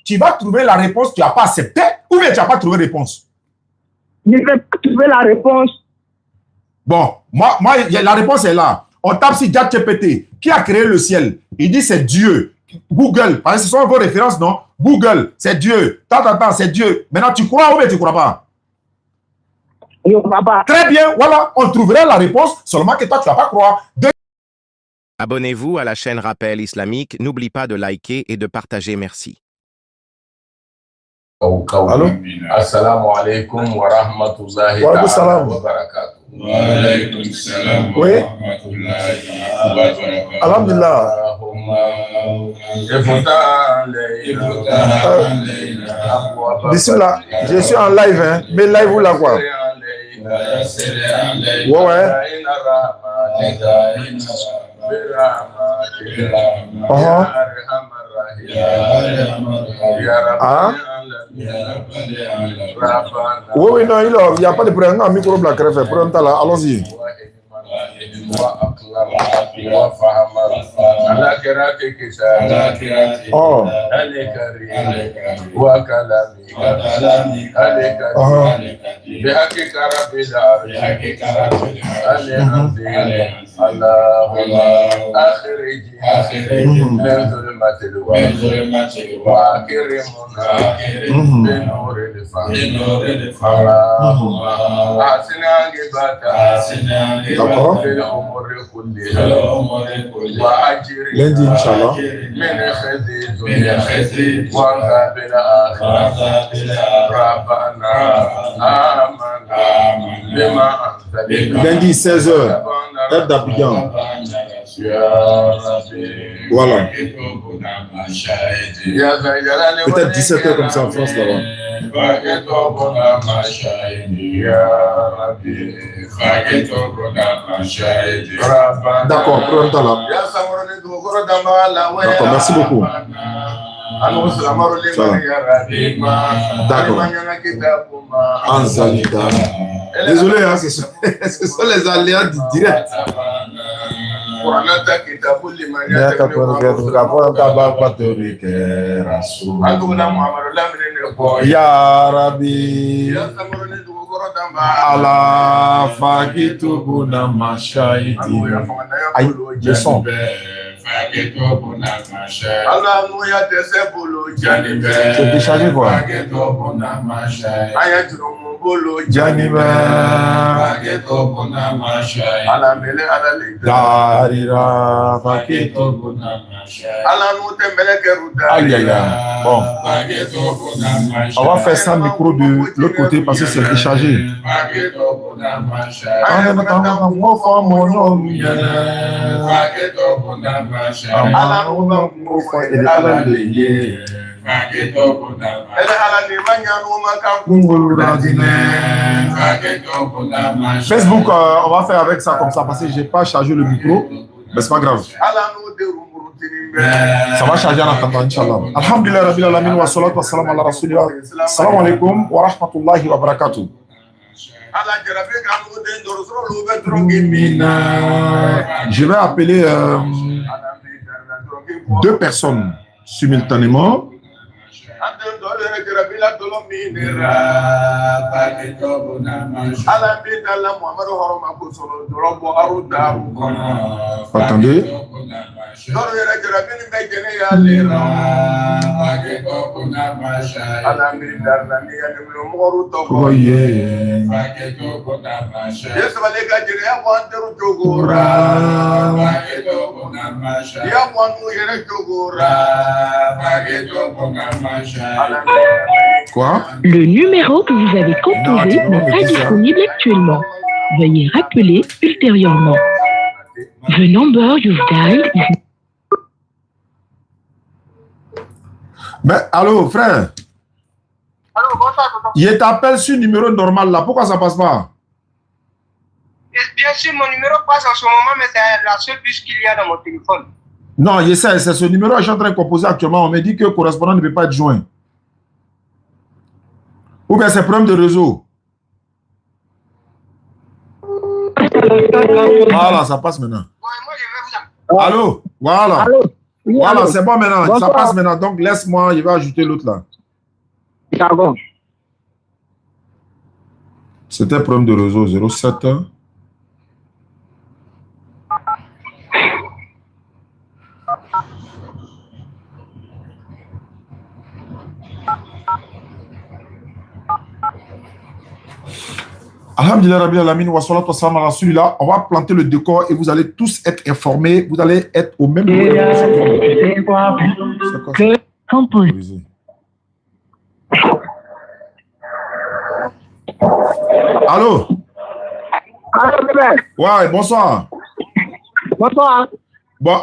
tu vas trouver la réponse, tu n'as pas accepté, ou bien tu n'as pas trouvé réponse. Je ne vais pas trouver la réponse. Bon, moi, la réponse est là. On tape sur ChatGPT. Qui a créé le ciel? Il dit c'est Dieu. Google, parce que ce sont vos références, non? Google, c'est Dieu. C'est Dieu. Maintenant, tu crois ou bien tu ne crois pas? Je ne crois pas. Très bien, voilà, on trouverait la réponse, seulement que toi, tu ne vas pas croire. Abonnez-vous à la chaîne Rappel Islamique. N'oublie pas de liker et de partager. Merci. Allô? Assalamu alaikum wa rahmatullahi wa barakatuh. Wa alaikum salam wa rahmatullahi wa barakatuh. Alhamdulillah. D'ici là, je suis en live, hein. Mais live ou là quoi? Ouais. Oui, non, il n'y a pas de problème. Un micro black, allons-y. Lundi, Inch'Allah. Lundi, 16h, heure d'Abidjan. Voilà. Peut-être 17h comme ça en France là-bas. D'accord, prenons le temps là. D'accord, merci beaucoup. D'accord. Désolé, hein, ce sont les aléas du direct. Ya Rabbi Allah fakitubuna mashahidi. Aïe, le son. C'est déchargé quoi. Janiba Darira Faketo. Aïe aïe aïe. Bon. On va faire ça micro de l'autre côté parce que c'est déchargé. Facebook, on va faire avec ça comme ça parce que j'ai pas chargé le micro, mais c'est pas grave. Ça va charger en attendant, Inch'Allah. Alhamdulillah, Rabbil Alamin, wa salatu wa salam ala Rasulillah. Assalamu alaikum wa rahmatullahi wa barakatuh. Je vais appeler 2 personnes simultanément. Attendez. Quoi? Le numéro que vous avez composé n'est pas disponible actuellement. Veuillez rappeler ultérieurement. The number you've dialed is... Mais allô, frère? Allô, bonsoir. Je t'appelle sur numéro normal là. Pourquoi ça passe pas? Bien sûr, mon numéro passe en ce moment, mais c'est la seule puce qu'il y a dans mon téléphone. Non, je sais, c'est ce numéro que je suis en train de composer actuellement. On me dit que le correspondant ne peut pas être joint. Ou bien c'est problème de réseau. Voilà, ça passe maintenant. Ouais, moi, je vais vous appeler. Allô? Voilà. Allô? Oui, Voilà, allô. c'est bon maintenant. Ça Bonsoir. passe maintenant. Donc, laisse-moi, je vais ajouter l'autre là. D'accord. C'était un problème de réseau 07. Alhamdulillah Rabbil Alamin wa salatu wa salam ala Rasulillah. On va planter le décor et vous allez tous être informés. Vous allez être au même niveau. C'est quoi? Compose. Allô? Allô, bébé. Ouais, bonsoir. Bonsoir. Bon,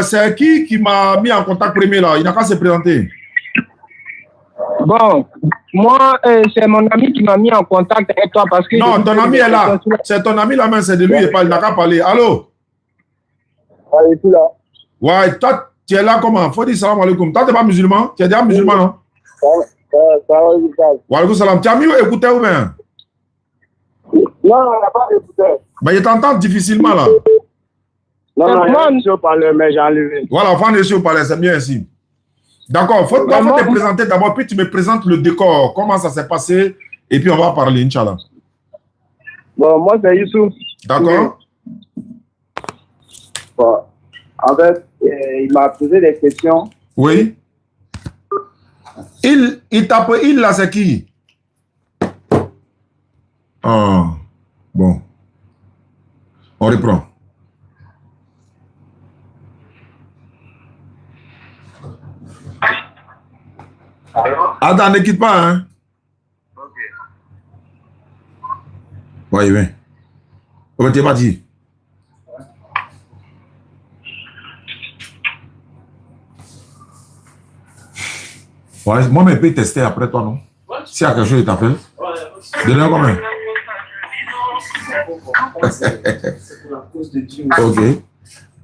c'est qui m'a mis en contact premier là? Il n'a qu'à se présenter. Bon, moi, c'est mon ami qui m'a mis en contact avec toi parce que... Non, ton ami est là. C'est ton ami là, mais c'est de lui, il n'a qu'à parler. Allô? Ouais, il est là. Ouais, toi, tu es là comment? Faut dire salam alaikum. Toi, tu n'es pas musulman? Tu es déjà musulman, non? Ça va. Wa alaikum salam. Tu as mis écouteur ou bien? Non, on n'a pas écouté. Mais je t'entends difficilement là. Non, je parle, mais j'ai enlevé. Voilà, enfin, on est sur parler, c'est mieux ainsi. D'accord, faut te présenter d'abord, puis tu me présentes le décor, comment ça s'est passé, et puis on va parler, Inch'Allah. Bon, moi, c'est Youssouf. D'accord? Bon, en fait, il m'a posé des questions. Oui. Il tape, il là, c'est qui? Ah, bon. On reprend. Attends, ne quitte pas, hein? Ok. Oui, oui. On t'es pas dit. Ouais, moi, je peux tester après toi, non? S'il y a quelque chose, il t'appelle. Donne-moi combien? Ok.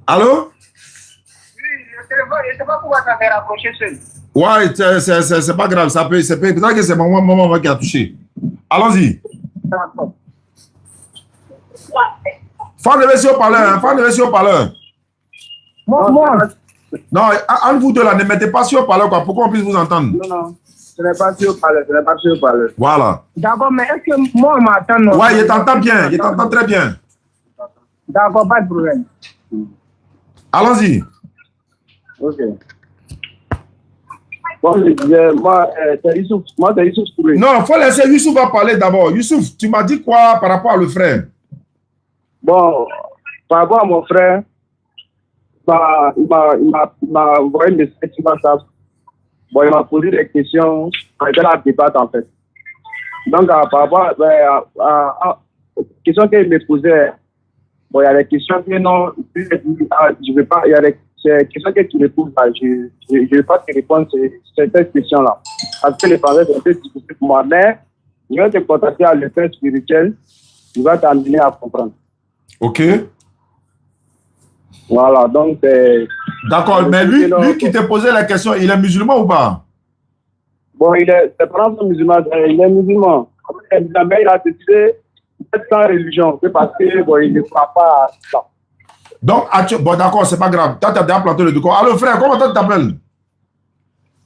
Allô? Oui, je sais pas pourquoi ça fait rapprocher seul. Ouais, c'est pas grave, ça peut, peut-être que c'est maman qui a touché. Allons-y. Fan de version parleur, hein, fan de version parleur. Moi. Non, entre vous deux là, ne mettez pas sur parleur, quoi, pour qu'on puisse vous entendre. Non, ce n'est pas sûr parler, Voilà. D'accord, mais est-ce que moi, on m'attend? Non? Ouais, il t'entend bien, il t'entend très bien. D'accord, pas de problème. Allons-y. Ok. Bon, moi, c'est Youssouf. Moi, c'est Youssouf Touré. Non, il faut laisser Youssouf va parler d'abord. Youssouf, tu m'as dit quoi par rapport à le frère? Bon, par rapport à mon frère, il m'a envoyé des messages sur WhatsApp. Bon, il m'a posé des questions. C'était la débat, en fait. Donc, par rapport à questions qu'il me posait, bon, il y a des questions que non, je ne veux pas, il y a des questions que tu me poses, je ne vais pas te répondre à cette question-là. Parce que les français, c'est un peu difficile pour moi. Mais, je vais te contacter à l'état spirituel, il va t'amener à comprendre. Ok. Voilà, donc c'est... D'accord, mais lui qui t'a posé la question, il est musulman ou pas? Bon, ses parents sont musulmans, il est musulman. Mais il a décidé d'être sans religion, c'est parce que bon, il ne croit pas à ça. Donc, bon, d'accord, c'est pas grave. Toi, tu as déjà planté le décor. Alors, frère, comment tu t'appelles?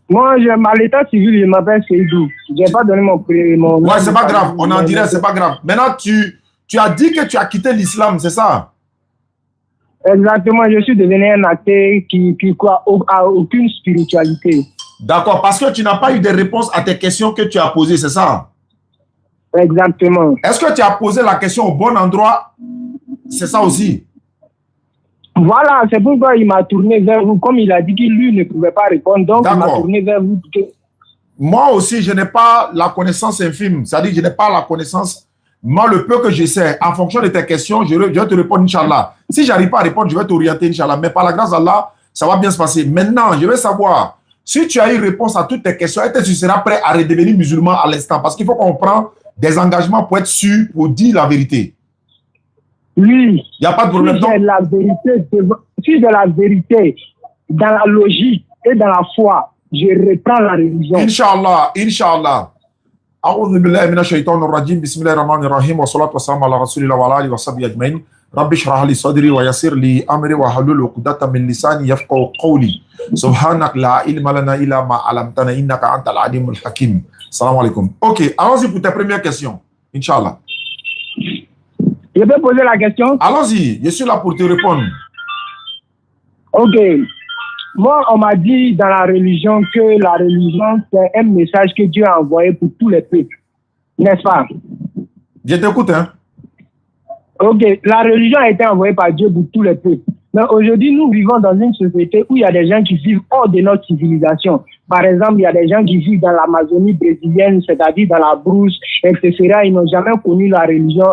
Moi, à l'état civil, je m'appelle Seydou. Je n'ai pas donné mon prénom. Ouais, c'est pas grave. On en dirait, c'est pas grave. Maintenant, tu as dit que tu as quitté l'islam, c'est ça? Exactement, je suis devenu un athée qui croit à aucune spiritualité. D'accord, parce que tu n'as pas eu de réponse à tes questions que tu as posées, c'est ça? Exactement. Est-ce que tu as posé la question au bon endroit? C'est ça aussi? Voilà, c'est pourquoi il m'a tourné vers vous. Comme il a dit qu'il lui ne pouvait pas répondre, donc il m'a tourné vers vous. Moi aussi, je n'ai pas la connaissance infime. C'est-à-dire que je n'ai pas la connaissance. Moi, le peu que je sais, en fonction de tes questions, je vais te répondre, Inch'Allah. Si je n'arrive pas à répondre, je vais t'orienter, Inch'Allah. Mais par la grâce d'Allah, ça va bien se passer. Maintenant, je vais savoir, si tu as eu réponse à toutes tes questions, est-ce que tu seras prêt à redevenir musulman à l'instant? Parce qu'il faut qu'on prenne des engagements pour être sûr, pour dire la vérité. Oui. Il n'y a pas de problème. Si j'ai la vérité dans la logique et dans la foi, je reprends la religion. Inch'Allah, Inch'Allah. أعوذ بالله من الشيطان الرجيم بسم الله الرحمن الرحيم والصلاة والسلام على رسول الله وعلى آله وصحبه أجمعين Rabbi shrah li sadri wa yassir li amri wa halul uqdatan min lisani yafqahu qawli. Subhanak la ilma lana illa ma 'allamtana innaka antal alimul hakim. Salam alaikum. OK, allons-y pour ta première question. Inch'Allah. Je peux poser la question? Allons-y, je suis là pour te répondre. OK. Moi, on m'a dit dans la religion que la religion, c'est un message que Dieu a envoyé pour tous les peuples. N'est-ce pas? Je t'écoute, hein? OK. La religion a été envoyée par Dieu pour tous les peuples. Mais aujourd'hui, nous vivons dans une société où il y a des gens qui vivent hors de notre civilisation. Par exemple, il y a des gens qui vivent dans l'Amazonie brésilienne, c'est-à-dire dans la brousse, etc. Ils n'ont jamais connu la religion,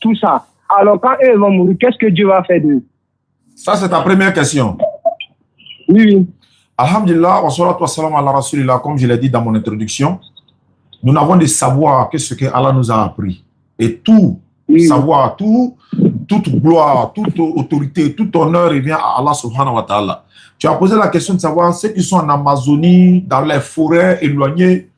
tout ça. Alors, quand eux vont mourir, qu'est-ce que Dieu va faire d'eux? Ça, c'est ta première question. Oui. Alhamdulillah, wa salatu wa salam ala rasulillah, comme je l'ai dit dans mon introduction, nous n'avons de savoir que ce que Allah nous a appris. Et tout savoir, toute gloire, toute autorité, tout honneur revient à Allah subhanahu wa ta'ala. Tu as posé la question de savoir ceux qui sont en Amazonie, dans les forêts éloignées.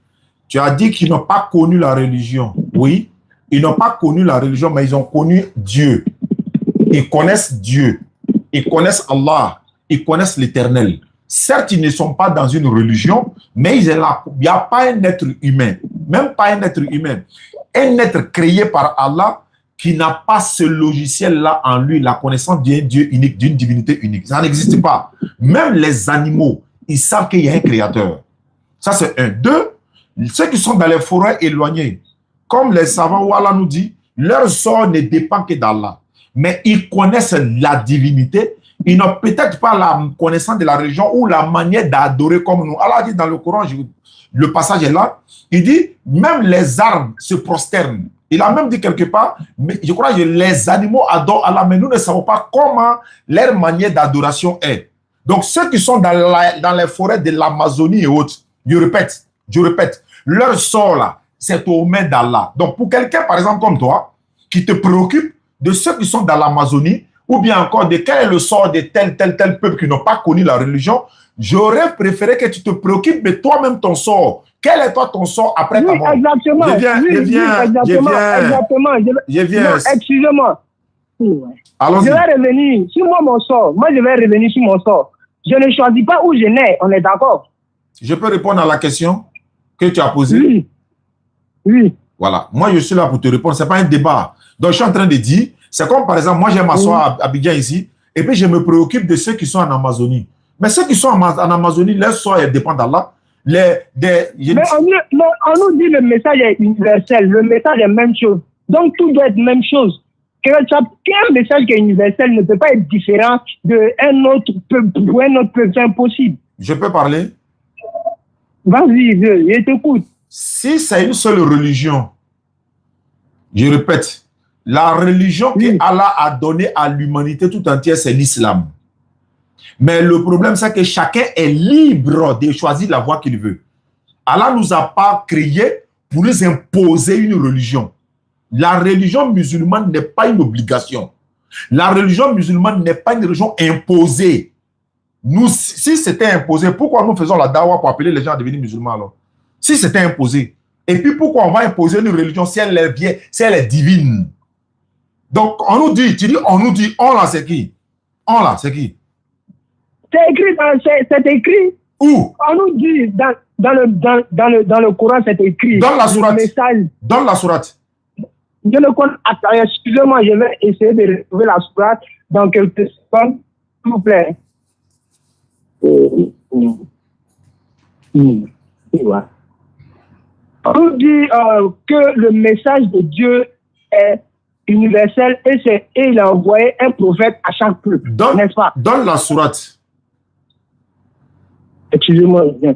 Tu as dit qu'ils n'ont pas connu la religion. Oui, ils n'ont pas connu la religion, mais ils ont connu Dieu. Ils connaissent Dieu. Ils connaissent Allah. Ils connaissent l'Éternel. Certes, ils ne sont pas dans une religion, mais il n'y a pas un être humain, même pas un être humain, un être créé par Allah qui n'a pas ce logiciel-là en lui, la connaissance d'un Dieu unique, d'une divinité unique. Ça n'existe pas. Même les animaux, ils savent qu'il y a un créateur. Ça, c'est un. Deux, ceux qui sont dans les forêts éloignées, comme les savants où Allah nous dit, leur sort ne dépend que d'Allah. Mais ils connaissent la divinité. Ils n'ont peut-être pas la connaissance de la religion ou la manière d'adorer comme nous. Allah dit dans le Coran, le passage est là, il dit, même les arbres se prosternent. Il a même dit quelque part, mais je crois que les animaux adorent Allah, mais nous ne savons pas comment leur manière d'adoration est. Donc, ceux qui sont dans les forêts de l'Amazonie et autres, je répète, leur sort là, c'est aux mains d'Allah. Donc, pour quelqu'un, par exemple, comme toi, qui te préoccupe de ceux qui sont dans l'Amazonie, ou bien encore de quel est le sort de tel peuple qui n'ont pas connu la religion, j'aurais préféré que tu te préoccupes de toi-même ton sort. Quel est toi ton sort après ta mort? Exactement. Je viens. Excusez-moi. Allons-y. Je vais revenir sur mon sort. Moi, je vais revenir sur mon sort. Je ne choisis pas où je nais, on est d'accord? Je peux répondre à la question que tu as posée? Oui. Voilà. Moi, je suis là pour te répondre. Ce n'est pas un débat. Donc, je suis en train de dire, c'est comme par exemple, moi, j'ai ma soeur à Abidjan ici, et puis je me préoccupe de ceux qui sont en Amazonie. Mais ceux qui sont en Amazonie, leur sort dépend d'Allah. Mais on nous dit le message est universel. Le message est même chose. Donc, tout doit être même chose. Qu'un message qui est universel ne peut pas être différent d'un autre peuple ou un autre peuple. C'est impossible. Je peux parler? Vas-y, je t'écoute. Si c'est une seule religion, je répète, la religion que Allah a donnée à l'humanité tout entière, c'est l'islam. Mais le problème, c'est que chacun est libre de choisir la voie qu'il veut. Allah ne nous a pas créés pour nous imposer une religion. La religion musulmane n'est pas une obligation. La religion musulmane n'est pas une religion imposée. Nous, si c'était imposé, pourquoi nous faisons la dawa pour appeler les gens à devenir musulmans alors? Si c'était imposé. Et puis pourquoi on va imposer une religion si elle est bien, si elle est divine? Donc on nous dit, on là c'est qui? On là c'est qui? C'est écrit. Où? On nous dit dans le Coran, c'est écrit. Dans la sourate. Message. Dans la sourate. Je ne connais pas. Excusez-moi, je vais essayer de retrouver la sourate dans quelques secondes, s'il vous plaît. On nous dit que le message de Dieu est universel et il a envoyé un prophète à chaque peuple, n'est-ce pas? Dans la sourate. Excusez-moi, bien.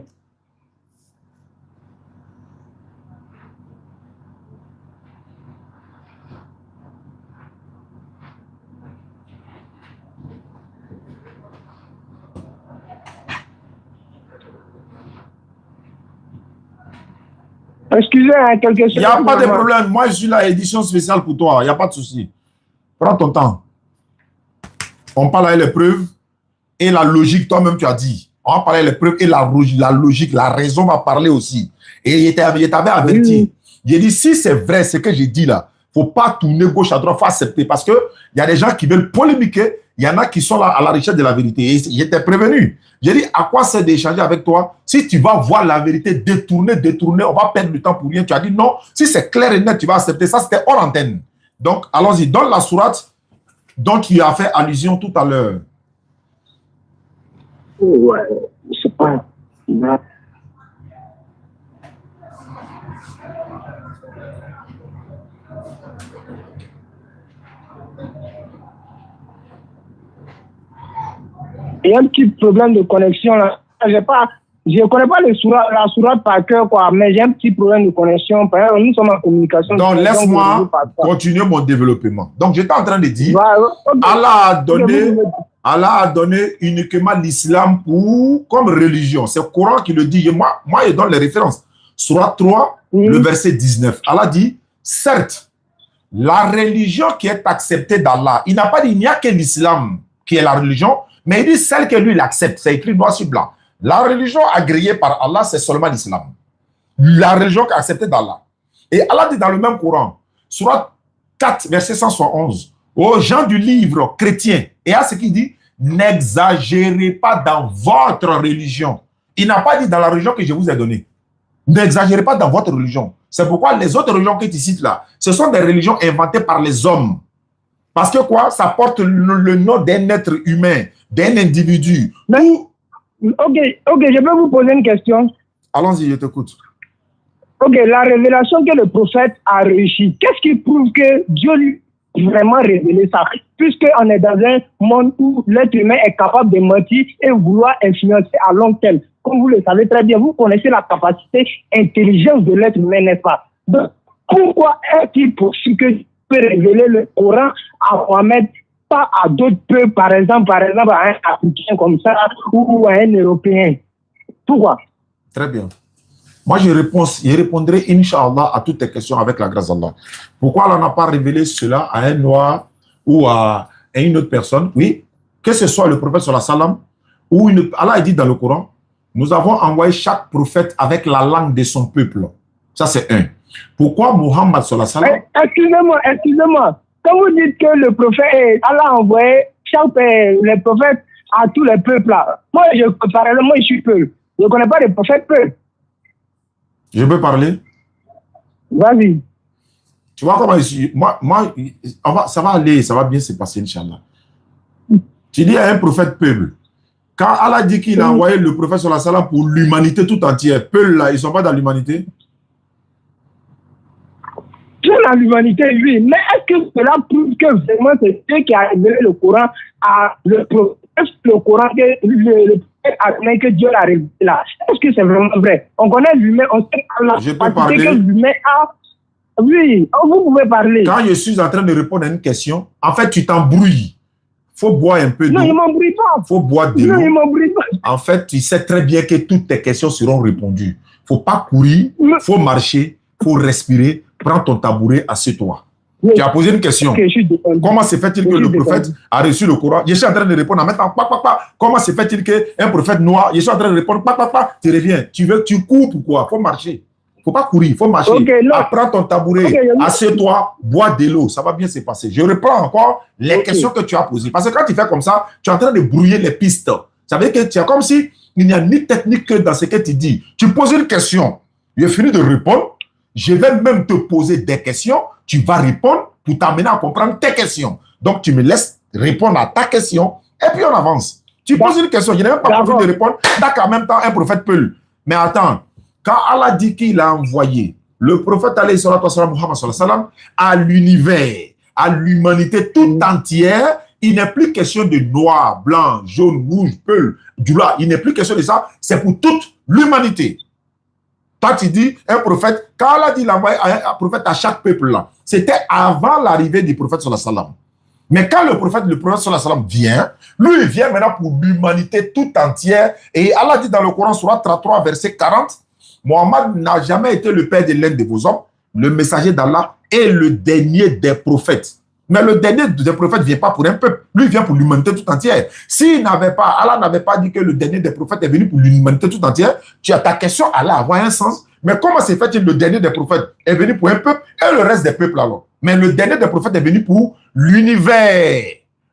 Excusez, quelque chose. Il n'y a pas de problème. Moi, je suis là, édition spéciale pour toi. Il n'y a pas de souci. Prends ton temps. On parle avec les preuves et la logique, toi-même, tu as dit. On va parler avec les preuves et la logique, la raison va parler aussi. Et il t'avait averti. J'ai dit, si c'est vrai ce que j'ai dit là, faut pas tourner gauche à droite, il faut accepter. Parce qu'il y a des gens qui veulent polémiquer, il y en a qui sont là à la recherche de la vérité. Et j'étais prévenu. J'ai dit, à quoi c'est d'échanger avec toi? Si tu vas voir la vérité détourner, on va perdre du temps pour rien. Tu as dit non. Si c'est clair et net, tu vas accepter. Ça, c'était hors antenne. Donc, allons-y. Donne la sourate dont tu as fait allusion tout à l'heure. Ouais, je sais pas. Il y a un petit problème de connexion là. Je ne connais pas la sourate par cœur, quoi, mais j'ai un petit problème de connexion. Par exemple, nous sommes en communication. Donc, laisse-moi continuer mon développement. Donc, j'étais en train de dire, okay. Allah a donné uniquement l'islam comme religion. C'est le Coran qui le dit. Moi, je donne les références. Sourate 3, le verset 19. Allah dit, certes, la religion qui est acceptée d'Allah, il n'a pas dit, il n'y a que l'islam qui est la religion, mais il dit celle que lui, il accepte. C'est écrit noir sur blanc. La religion agréée par Allah, c'est seulement l'islam. La religion qui est acceptée d'Allah. Et Allah dit dans le même Coran, Sourate 4, verset 171, aux gens du livre chrétien, et à ce qu'il dit, n'exagérez pas dans votre religion. Il n'a pas dit dans la religion que je vous ai donnée. N'exagérez pas dans votre religion. C'est pourquoi les autres religions que tu cites là, ce sont des religions inventées par les hommes. Parce que quoi? Ça porte le nom d'un être humain, d'un individu. Ok, je peux vous poser une question. Allons-y, je t'écoute. Ok, la révélation que le prophète a réussi, qu'est-ce qui prouve que Dieu lui a vraiment révélé ça? Puisqu'on est dans un monde où l'être humain est capable de mentir et vouloir influencer à long terme. Comme vous le savez très bien, vous connaissez la capacité intelligence de l'être humain, n'est-ce pas? Donc, pourquoi est-il possible que Dieu peut révéler le Coran à Mohamed, pas à d'autres peuples, par exemple à un Africain comme ça, ou à un Européen? Pourquoi? Très bien. Moi, je répondrai, Inch'Allah, à toutes tes questions avec la grâce d'Allah. Pourquoi Allah n'a pas révélé cela à un noir ou à une autre personne? Oui, que ce soit le prophète sallallahu alayhi wa sallam ou Allah a dit dans le Coran, nous avons envoyé chaque prophète avec la langue de son peuple. Ça, c'est un. Pourquoi Muhammad sallallahu alayhi wa sallam? Excusez-moi. Quand vous dites que le prophète, Allah a envoyé les prophètes à tous les peuples là. Moi, parallèlement, je suis peuple. Je ne connais pas les prophètes peuples. Je peux parler? Vas-y. Tu vois comment je suis? Ça va aller, ça va bien se passer, Inch'Allah. Tu dis à un prophète peuple. Quand Allah dit qu'il a envoyé le prophète sallallahu alayhi wa sallam pour l'humanité tout entière, peuple là, ils ne sont pas dans l'humanité? Dans l'humanité, oui. Mais est-ce que cela prouve que vraiment c'est Dieu qui a révélé le Coran à le prophète, le Coran que le prophète que Dieu l'a révélé là? Est-ce que c'est vraiment vrai? On connaît l'humain, on sait je peux parler. Que l'humain a... Oui, vous pouvez parler. Quand je suis en train de répondre à une question, en fait, tu t'embrouilles. Il faut boire un peu d'eau. Non, il ne m'embrouille pas. Il faut boire de l'eau. Non, il ne m'embrouille pas. En fait, tu sais très bien que toutes tes questions seront répondues. Il ne faut pas courir, il faut marcher, il faut respirer. Prends ton tabouret, assieds-toi. Oui. Tu as posé une question. Okay, comment se fait-il que le prophète a reçu le Coran? Je suis en train de répondre en mettant comment se fait-il qu'un prophète noir, je suis en train de répondre tu reviens. Tu cours pourquoi? Il faut marcher. Il ne faut pas courir, il faut marcher. Prends ton tabouret, assieds-toi, bois de l'eau. Ça va bien se passer. Je reprends encore les questions que tu as posées. Parce que quand tu fais comme ça, tu es en train de brouiller les pistes. Ça veut dire que tu es comme si il n'y a ni technique que dans ce que tu dis. Tu poses une question, j'ai fini de répondre. Je vais même te poser des questions, tu vas répondre pour t'amener à comprendre tes questions. Donc, tu me laisses répondre à ta question et puis on avance. Tu poses une question, je n'ai même pas envie de répondre. D'accord, en même temps, un prophète peut. Mais attends, quand Allah dit qu'il a envoyé le prophète Muhammad sallallahu alayhi wa sallam à l'univers, à l'humanité toute entière, il n'est plus question de noir, blanc, jaune, rouge, peul, djoula. Il n'est plus question de ça, c'est pour toute l'humanité. Toi, tu dis, un prophète, quand Allah dit l'envoyer un prophète à chaque peuple là, c'était avant l'arrivée du prophète sallallahu alayhi wa sallam. Mais quand le prophète sallallahu alayhi wa sallam vient, lui, il vient maintenant pour l'humanité toute entière. Et Allah dit dans le Coran, Sourate 33, verset 40, Mohammed n'a jamais été le père de l'un de vos hommes, le messager d'Allah est le dernier des prophètes. Mais le dernier des prophètes ne vient pas pour un peuple, lui vient pour l'humanité tout entière. S'il n'avait pas, Allah n'avait pas dit que le dernier des prophètes est venu pour l'humanité tout entière, tu as ta question allait avoir un sens. Mais comment se fait-il le dernier des prophètes est venu pour un peuple et le reste des peuples alors? Mais le dernier des prophètes est venu pour l'univers.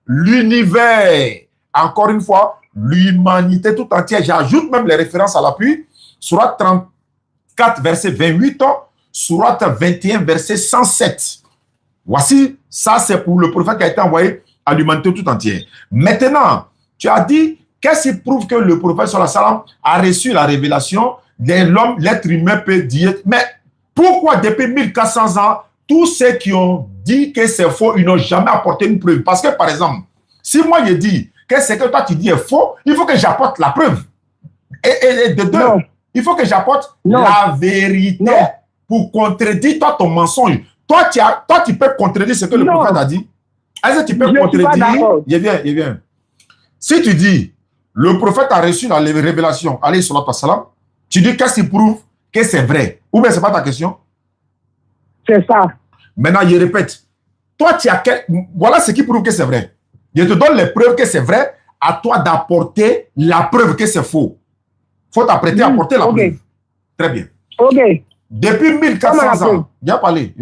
L'univers. Encore une fois, l'humanité tout entière. J'ajoute même les références à l'appui. Sourate 34, verset 28. Sourate 21, verset 107. Voici, ça c'est pour le prophète qui a été envoyé à l'humanité tout entière. Maintenant, tu as dit, qu'est-ce qui prouve que le prophète sallallahu alayhi wa sallam a reçu la révélation de l'homme, l'être humain peut dire, mais pourquoi depuis 1400 ans, tous ceux qui ont dit que c'est faux, ils n'ont jamais apporté une preuve? Parce que par exemple, si moi je dis que ce que toi tu dis est faux, il faut que j'apporte la preuve. Et de deux, il faut que j'apporte la vérité pour contredire toi ton mensonge. Toi, tu peux contredire ce que le prophète a dit. Est-ce que tu peux contredire? Il vient. Si tu dis, le prophète a reçu la révélation, alayhi salatu wassalam, tu dis qu'est-ce qui prouve que c'est vrai? Ou bien c'est pas ta question? C'est ça. Maintenant, je répète. Toi, voilà ce qui prouve que c'est vrai. Je te donne les preuves que c'est vrai. À toi d'apporter la preuve que c'est faux. Il faut t'apprêter à apporter la preuve. Très bien. Ok. Depuis 1400 ans, je vais parler.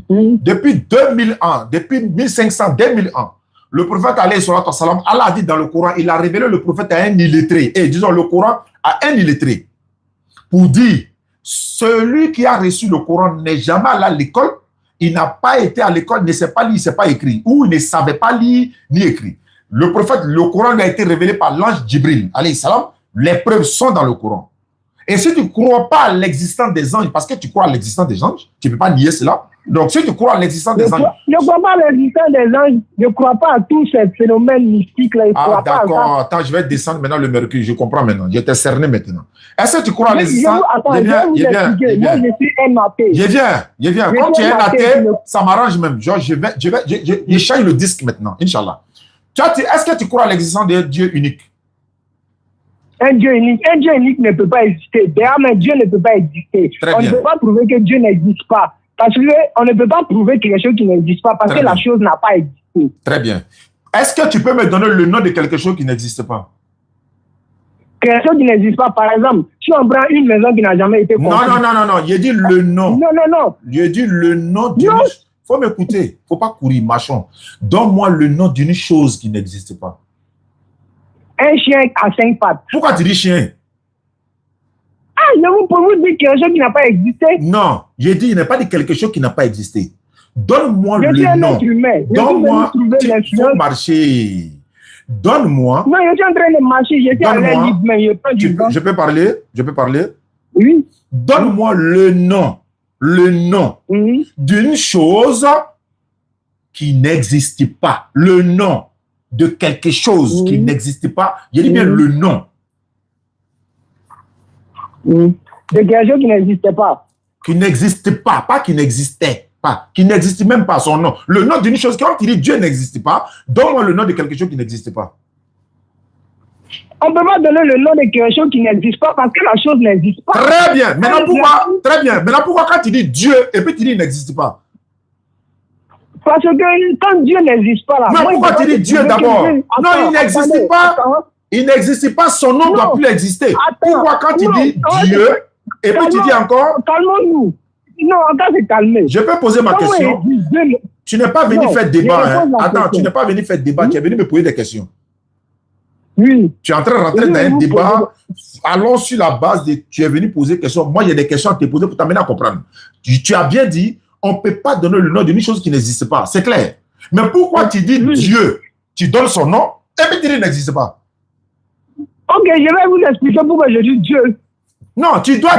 Depuis 2000 ans, depuis 1500, 2000 ans, le prophète alayhi salatu wassalam, Allah a dit dans le Coran, il a révélé le prophète à un illettré. Et disons le Coran à un illettré. Pour dire, celui qui a reçu le Coran n'est jamais allé à l'école, il n'a pas été à l'école, il ne sait pas lire, il ne sait pas écrire, ou il ne savait pas lire ni écrire. Le prophète, le Coran lui a été révélé par l'ange Djibril, alayhi salam. Les preuves sont dans le Coran. Et si tu ne crois pas à l'existence des anges, parce que tu crois à l'existence des anges, tu ne peux pas nier cela. Donc, si tu crois à l'existence des anges... Je ne crois pas à l'existence des anges, je ne crois pas à tous ces phénomènes mystiques-là. Ah, d'accord. Attends, je vais descendre maintenant le mercure. Je comprends maintenant. Je t'ai cerné maintenant. Est-ce que tu crois à l'existence... Attends, je suis un athée. Je viens. Comme tu es un athée, ça m'arrange même. Genre, je change le disque maintenant, Inch'Allah. Est-ce que tu crois à l'existence d'un Dieu unique? Un Dieu unique ne peut pas exister. D'ailleurs, un Dieu ne peut pas exister. On ne peut pas prouver que Dieu n'existe pas. Parce qu'on ne peut pas prouver quelque chose qui n'existe pas parce que la chose n'a pas existé. Très bien. Est-ce que tu peux me donner le nom de quelque chose qui n'existe pas? Quelque chose qui n'existe pas. Par exemple, si on prend une maison qui n'a jamais été construite. Non. J'ai dit le nom. Non. J'ai dit le nom d'une... Faut m'écouter. Faut pas courir, machin. Donne-moi le nom d'une chose qui n'existe pas. Un chien à 5 pattes. Pourquoi tu dis chien? Ah, je peux vous dire quelque chose qui n'a pas existé. Non, j'ai dit, il n'a pas dit quelque chose qui n'a pas existé. Donne-moi le nom. Je suis un être humain. Donne-moi, il faut marcher. Donne-moi. Non, je suis en train de marcher. Je suis en train de mais je prends du temps. Je peux parler? Oui. Donne-moi le nom d'une chose qui n'existe pas. Le nom de quelque chose qui n'existe pas. Je dis bien le nom. De quelque chose qui n'existait pas. Qui n'existe pas, pas qui n'existait pas, qui n'existe même pas son nom. Le nom d'une chose, quand tu dis Dieu n'existe pas, donne-moi le nom de quelque chose qui n'existe pas. On ne peut pas donner le nom de quelque chose qui n'existe pas parce que la chose n'existe pas. Très bien. Maintenant, pourquoi quand tu dis Dieu et puis tu dis il n'existe pas? Parce que quand Dieu n'existe pas là. Mais pourquoi tu dis Dieu d'abord? Non, il n'existe pas. Il n'existe pas, son nom ne doit plus exister. Pourquoi quand tu dis Dieu et puis tu dis encore... Calmons-nous. Non, on s'est calmer. Je peux poser ma question. Tu n'es pas venu faire débat. Attends, tu n'es pas venu faire débat. Tu es venu me poser des questions. Oui. Tu es en train de rentrer dans un débat. Allons sur la base de... Tu es venu poser des questions. Moi, il y a des questions à te poser pour t'amener à comprendre. Tu as bien dit, on ne peut pas donner le nom d'une chose qui n'existe pas. C'est clair. Mais pourquoi tu dis Dieu? Tu donnes son nom et puis tu dis qu'il n'existe pas. Ok, je vais vous expliquer pourquoi je dis Dieu. Non, tu dois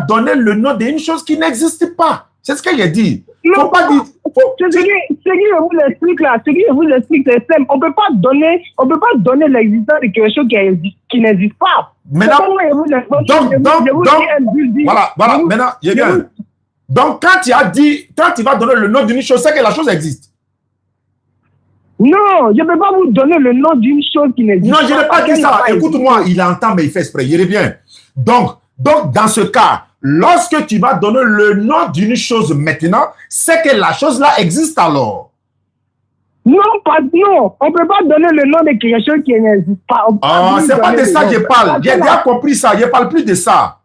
donner le nom d'une chose qui n'existe pas. C'est ce que j'ai dit. Non, faut pas dire. Ce que je vous explique là, c'est simple. On ne peut pas donner l'existence de quelque chose qui n'existe pas. Maintenant, voilà, maintenant, il bien. Donc, quand tu vas donner le nom d'une chose, c'est que la chose existe. Non, je ne peux pas vous donner le nom d'une chose qui n'existe pas. Non, je n'ai pas dit ça. Écoute-moi, il entend, mais il fait exprès. Il revient. Donc, dans ce cas, lorsque tu vas donner le nom d'une chose maintenant, c'est que la chose-là existe alors. Non, on ne peut pas donner le nom de quelque chose qui n'existe pas. Ah, c'est pas de ça que je parle. J'ai déjà compris ça. Je ne parle plus de ça.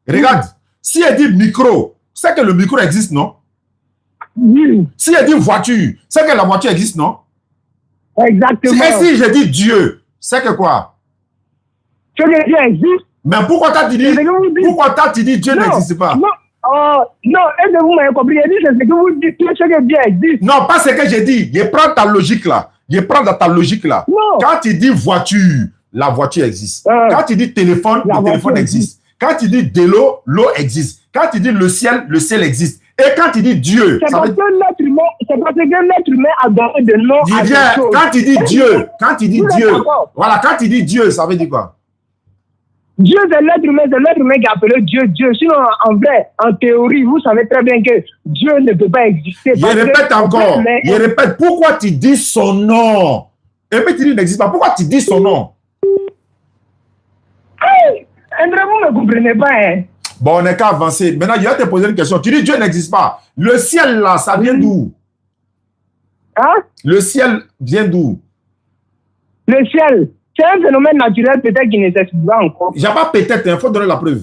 Regarde, si elle dit micro, c'est que le micro existe, non? Oui. Si elle dit voiture, c'est que la voiture existe, non? Exactement. Si je dis Dieu, c'est que quoi? Ce que Dieu existe. Mais pourquoi tu dis Dieu n'existe pas? Non, non, est-ce que vous m'avez compris? Je dis c'est ce que vous dites, ce que Dieu existe. Non, pas ce que j'ai dit. Je prends ta logique là. Non. Quand tu dis voiture, la voiture existe. Quand tu dis téléphone, le téléphone existe. Quand tu dis de l'eau, l'eau existe. Quand tu dis le ciel existe. Et quand tu dis Dieu, c'est parce que l'être humain a donné de nom à des choses. Quand tu dis Dieu, voilà, quand tu dis Dieu, ça veut dire quoi? Dieu, c'est l'être humain qui appelle Dieu. Sinon, en vrai, en théorie, vous savez très bien que Dieu ne peut pas exister. Je répète, pourquoi tu dis son nom? Et puis tu dis qu'il n'existe pas. Pourquoi tu dis son nom? André, vous ne comprenez pas, hein? Bon, on n'est qu'à avancer. Maintenant, je vais te poser une question. Tu dis Dieu n'existe pas. Le ciel, là, ça vient d'où? Hein? Le ciel vient d'où? Le ciel, c'est un phénomène naturel peut-être qui nécessite pas encore. J'ai pas peut-être, il faut donner la preuve.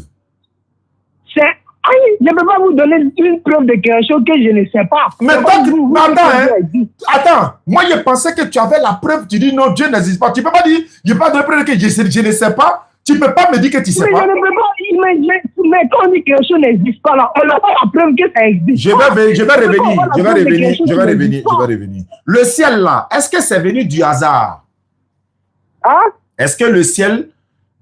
Je ne peux pas vous donner une preuve de quelque chose que je ne sais pas. Mais attends, moi je pensais que tu avais la preuve. Tu dis non, Dieu n'existe pas. Tu ne peux pas dire, je n'ai pas de preuve que je ne sais pas. Tu ne peux pas me dire que tu ne sais pas. Je ne peux pas, mais quand on dit que quelque chose n'existe pas, là, on n'a pas la preuve que ça existe. Je vais revenir. Le ciel là, est-ce que c'est venu du hasard? Hein? Est-ce que le ciel,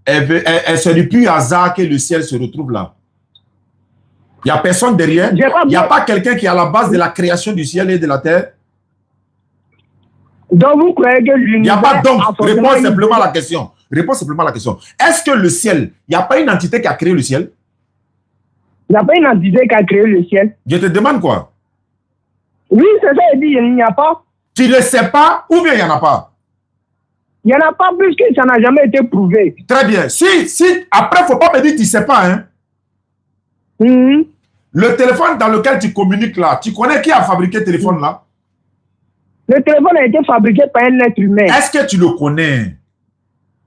c'est depuis hasard que le ciel se retrouve là? Il n'y a personne derrière? Il n'y a pas quelqu'un qui est à la base de la création du ciel et de la terre? Donc vous croyez que l'univers... Il n'y a pas donc. Réponds simplement à la question. Est-ce que le ciel, il n'y a pas une entité qui a créé le ciel? Il n'y a pas une entité qui a créé le ciel. Je te demande quoi? Oui, c'est ça, il dit, il n'y a pas. Tu ne sais pas ou bien il n'y en a pas? Il n'y en a pas plus que ça n'a jamais été prouvé. Très bien. Après, il ne faut pas me dire que tu ne sais pas, hein? Le téléphone dans lequel tu communiques là, tu connais qui a fabriqué le téléphone là? Le téléphone a été fabriqué par un être humain. Est-ce que tu le connais?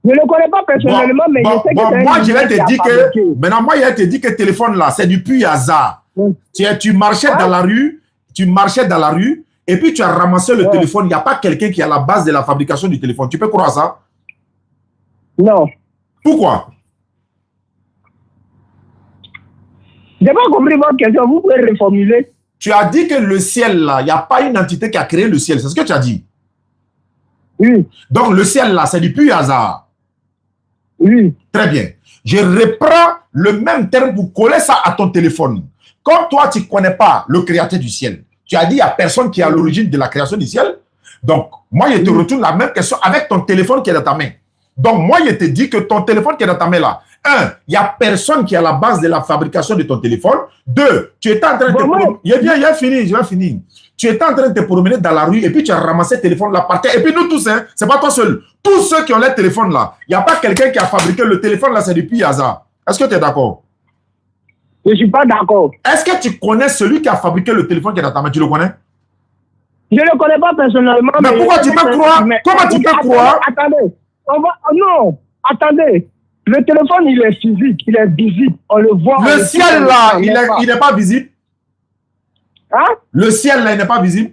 Je ne le connais pas personnellement, mais je sais que c'est moi, je vais te dire que maintenant, moi, je vais te dire que le téléphone là, c'est du pur hasard. Tu marchais dans la rue, et puis tu as ramassé le téléphone. Il n'y a pas quelqu'un qui est à la base de la fabrication du téléphone. Tu peux croire ça? Non. Pourquoi? Je n'ai pas compris votre question. Vous pouvez reformuler. Tu as dit que le ciel là, il n'y a pas une entité qui a créé le ciel. C'est ce que tu as dit? Oui. Donc le ciel là, c'est du pur hasard. Oui. Très bien. Je reprends le même terme pour coller ça à ton téléphone. Comme toi, tu ne connais pas le créateur du ciel, tu as dit il n'y a personne qui est à l'origine de la création du ciel. Donc, moi, je te retourne la même question avec ton téléphone qui est dans ta main. Donc, moi, je te dis que ton téléphone qui est dans ta main là, il n'y a personne qui est à la base de la fabrication de ton téléphone. 2, tu étais en train de te promener. Je vais finir. Tu étais en train de te promener dans la rue et puis tu as ramassé le téléphone là par terre. Et puis nous tous, hein, c'est pas toi seul. Tous ceux qui ont les téléphones là, il n'y a pas quelqu'un qui a fabriqué le téléphone là, c'est depuis hasard. Est-ce que tu es d'accord? Je ne suis pas d'accord. Est-ce que tu connais celui qui a fabriqué le téléphone qui est dans ta main? Tu le connais? Je ne le connais pas personnellement. Mais pourquoi tu peux croire? Comment tu peux croire? Attendez. Non, attendez. Le téléphone, il est physique, il est visible. On le voit. Le ciel là, il n'est pas visible? Hein? Le ciel là, il n'est pas visible?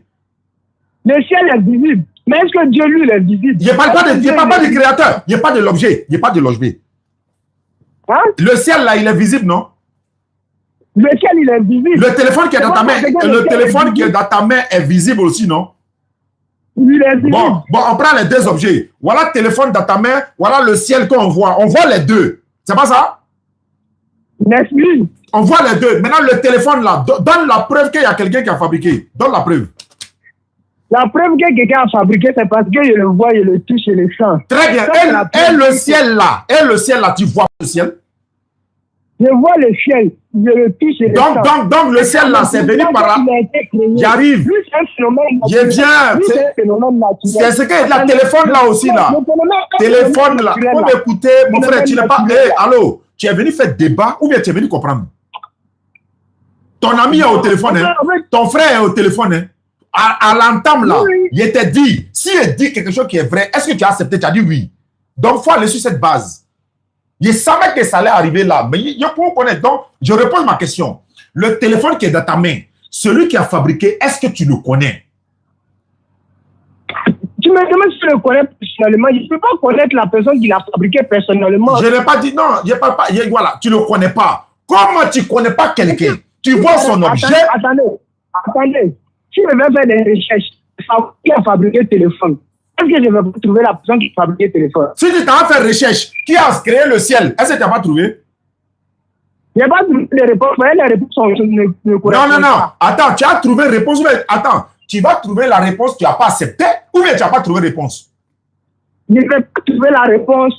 Le ciel est visible. Mais est-ce que Dieu, lui, il est visible? Il n'y a pas de créateur. Il n'y a pas de l'objet. Il n'y a pas de l'objet. Hein? Le ciel là, il est visible, non? Le ciel, il est visible. Le téléphone qui est dans ta main, qui est dans ta main est visible aussi, non? Il est visible. Bon, on prend les deux objets. Voilà le téléphone dans ta main, voilà le ciel qu'on voit. On voit les deux. C'est pas ça? Merci. On voit les deux. Maintenant, le téléphone là, donne la preuve qu'il y a quelqu'un qui a fabriqué. Donne la preuve. La preuve que quelqu'un a fabriqué, c'est parce que je le vois, je le touche, je le sens. Très bien. Et le ciel là, tu vois le ciel? Je vois le ciel, je le touche, je le sens. Donc le ciel là, c'est venu par là. J'arrive. Je viens. C'est ce que la téléphone là aussi là. Téléphone là. Pour m'écouter, mon frère, tu n'es pas. Allô, tu es venu faire débat ou bien tu es venu comprendre? Ton ami est au téléphone, hein? Ton frère est au téléphone, hein? À l'entame là, il t'a dit, si il dit quelque chose qui est vrai, est-ce que tu as accepté? Tu as dit oui. Donc, il faut aller sur cette base. Je savais que ça allait arriver là, mais il faut connaître. Donc, je repose ma question. Le téléphone qui est dans ta main, celui qui a fabriqué, est-ce que tu le connais? Tu me demandes si je le connais personnellement. Je ne peux pas connaître la personne qui l'a fabriqué personnellement. Je n'ai pas dit non. Voilà, tu ne le connais pas. Comment tu ne connais pas quelqu'un? Tu vois son objet. Attendez. Si je vais faire des recherches, qui a fabriqué le téléphone, est-ce que je vais trouver la personne qui a fabriqué le téléphone? Si tu t'as fait recherche, qui a créé le ciel, est-ce que tu n'as pas trouvé? Je n'ai pas trouvé les réponses, mais les réponses ne correspondent pas. Attends, tu as trouvé réponse, mais attends, tu vas trouver la réponse, tu n'as pas accepté, ou bien tu n'as pas trouvé réponse? Je ne vais pas trouver la réponse.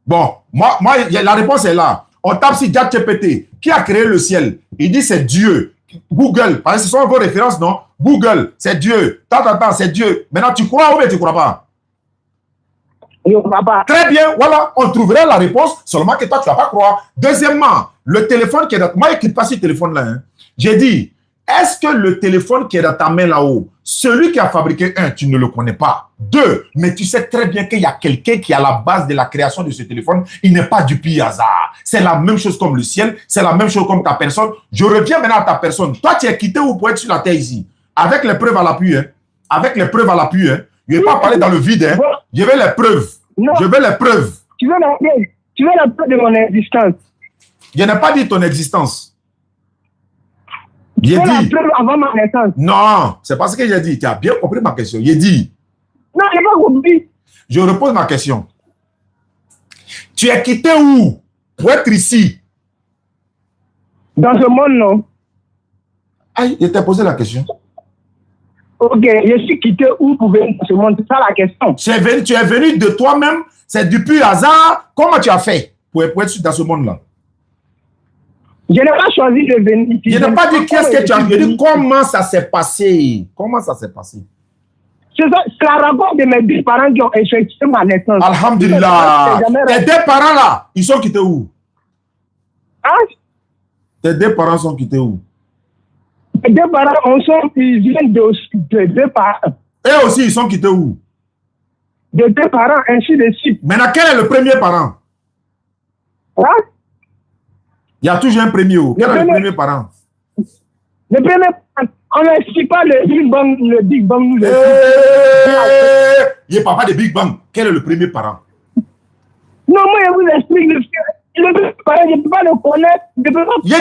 Bon, moi, la réponse est là. On tape sur ChatGPT. Qui a créé le ciel? Il dit c'est Dieu. Google, parce que ce sont vos références, non? Google, c'est Dieu. C'est Dieu. Maintenant, tu crois ou bien tu ne crois pas? Je ne crois pas. Très bien, voilà, on trouvera la réponse, seulement que toi, tu ne vas pas croire. Deuxièmement, le téléphone qui est dans... Moi, je n'écris pas ce téléphone-là. Hein. J'ai dit, est-ce que le téléphone qui est dans ta main là-haut, celui qui a fabriqué un, tu ne le connais pas. 2, mais tu sais très bien qu'il y a quelqu'un qui est à la base de la création de ce téléphone. Il n'est pas du pur hasard. C'est la même chose comme le ciel, c'est la même chose comme ta personne. Je reviens maintenant à ta personne. Toi, tu es quitté ou pour être sur la terre ici? Avec les preuves à l'appui. Hein. Avec les preuves à l'appui. Hein. Je ne vais pas parler dans le vide. Hein. Je veux les preuves. Non. Je veux les preuves. Tu veux la preuve de mon existence? Je n'ai pas dit ton existence. J'ai dit. La preuve avant ma naissance. Non, c'est parce que j'ai dit. Tu as bien compris ma question. J'ai dit. Non, je n'ai pas compris. Je repose ma question. Tu es quitté où pour être ici? Dans ce monde, non. Aïe, je t'ai posé la question. Ok, je suis quitté où pour venir dans ce monde? C'est ça la question. Tu es venu de toi-même, c'est du pur hasard. Comment tu as fait pour être dans ce monde-là? Je n'ai pas choisi de venir ici. Je n'ai pas dit qu'est-ce que tu as dit. Comment ça s'est passé? Comment ça s'est passé? C'est la rapport de mes deux parents qui ont effectué ma naissance. Alhamdulillah. Tes deux parents là, ils sont quittés où? Hein? Tes deux parents sont quittés où? Mes deux parents, ils viennent de deux parents. Eux aussi, ils sont quittés où? De deux parents, ainsi de suite. Maintenant, quel est le premier parent? Hein? Il y a toujours un premier. Quel est le premier parent? Le premier parent, on n'explique pas le Big Bang. Le Big Bang nous le il n'est pas de Big Bang. Quel est le premier parent? Non, moi, je vous explique le premier parent, je ne peux pas le connaître. Il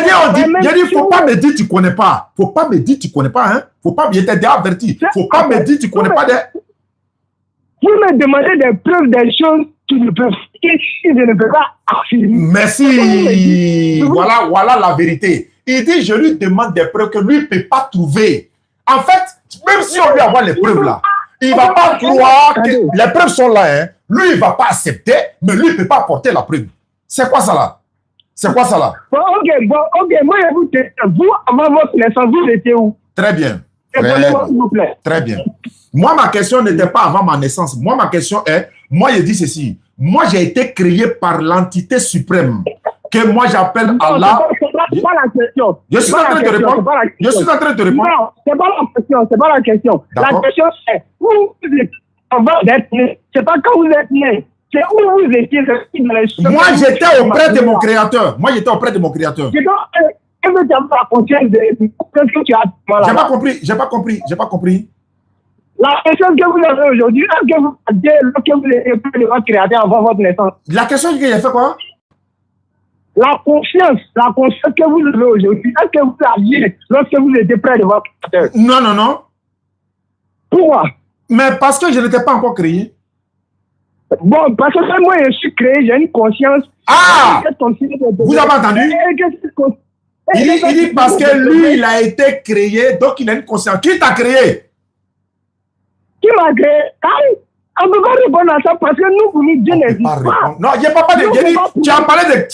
dit, faut pas me dire que tu ne connais pas. Faut pas me dire que tu ne connais pas. Hein? Faut pas, il était déjà averti. Faut pas me dire que tu ne connais pas. Vous me demandez des preuves des choses qui ne peuvent je ne peux pas affirmer. Merci. Voilà la vérité. Il dit, je lui demande des preuves que lui ne peut pas trouver. En fait, même si on lui envoie les preuves là, il ne va pas croire que les preuves sont là. Hein. Lui, il ne va pas accepter, mais lui, il ne peut pas apporter la preuve. C'est quoi ça là? C'est quoi ça là? Bon, ok, moi je vous dis, vous, avant votre naissance, vous étiez où? Très bien. S'il vous plaît. Très bien. Moi, ma question n'était pas avant ma naissance. Moi, ma question est, moi, je dis ceci. Moi, j'ai été créé par l'entité suprême que moi, j'appelle Allah. C'est pas la question. Je suis en train de répondre. Je suis en train de répondre. Non, c'est pas la question. C'est pas la question. La question, c'est où vous êtes avant d'être né. C'est pas quand vous êtes né. C'est où vous étiez. Moi, j'étais auprès de mon créateur. Moi, j'étais auprès de mon créateur. Est-ce que tu as la conscience de ce que tu as? J'ai pas compris. J'ai pas compris. J'ai pas compris. La question que vous avez aujourd'hui, est-ce que vous aviez lorsque vous étiez près de votre créateur avant votre naissance? La question que j'ai fait quoi? La conscience que vous avez aujourd'hui, est-ce que vous aviez lorsque vous étiez près de votre créateur? Non, non, non. Pourquoi? Mais parce que je n'étais pas encore créé. Bon, parce que moi, je suis créé, j'ai une conscience. Ah! Vous avez entendu? Il dit parce que lui, il a été créé, donc il a une conscience. Qui t'a créé? Qui m'a créé? On ne peut pas répondre à ça parce que nous, pour nous, Dieu n'existe pas. Non, il n'y a pas de... Tu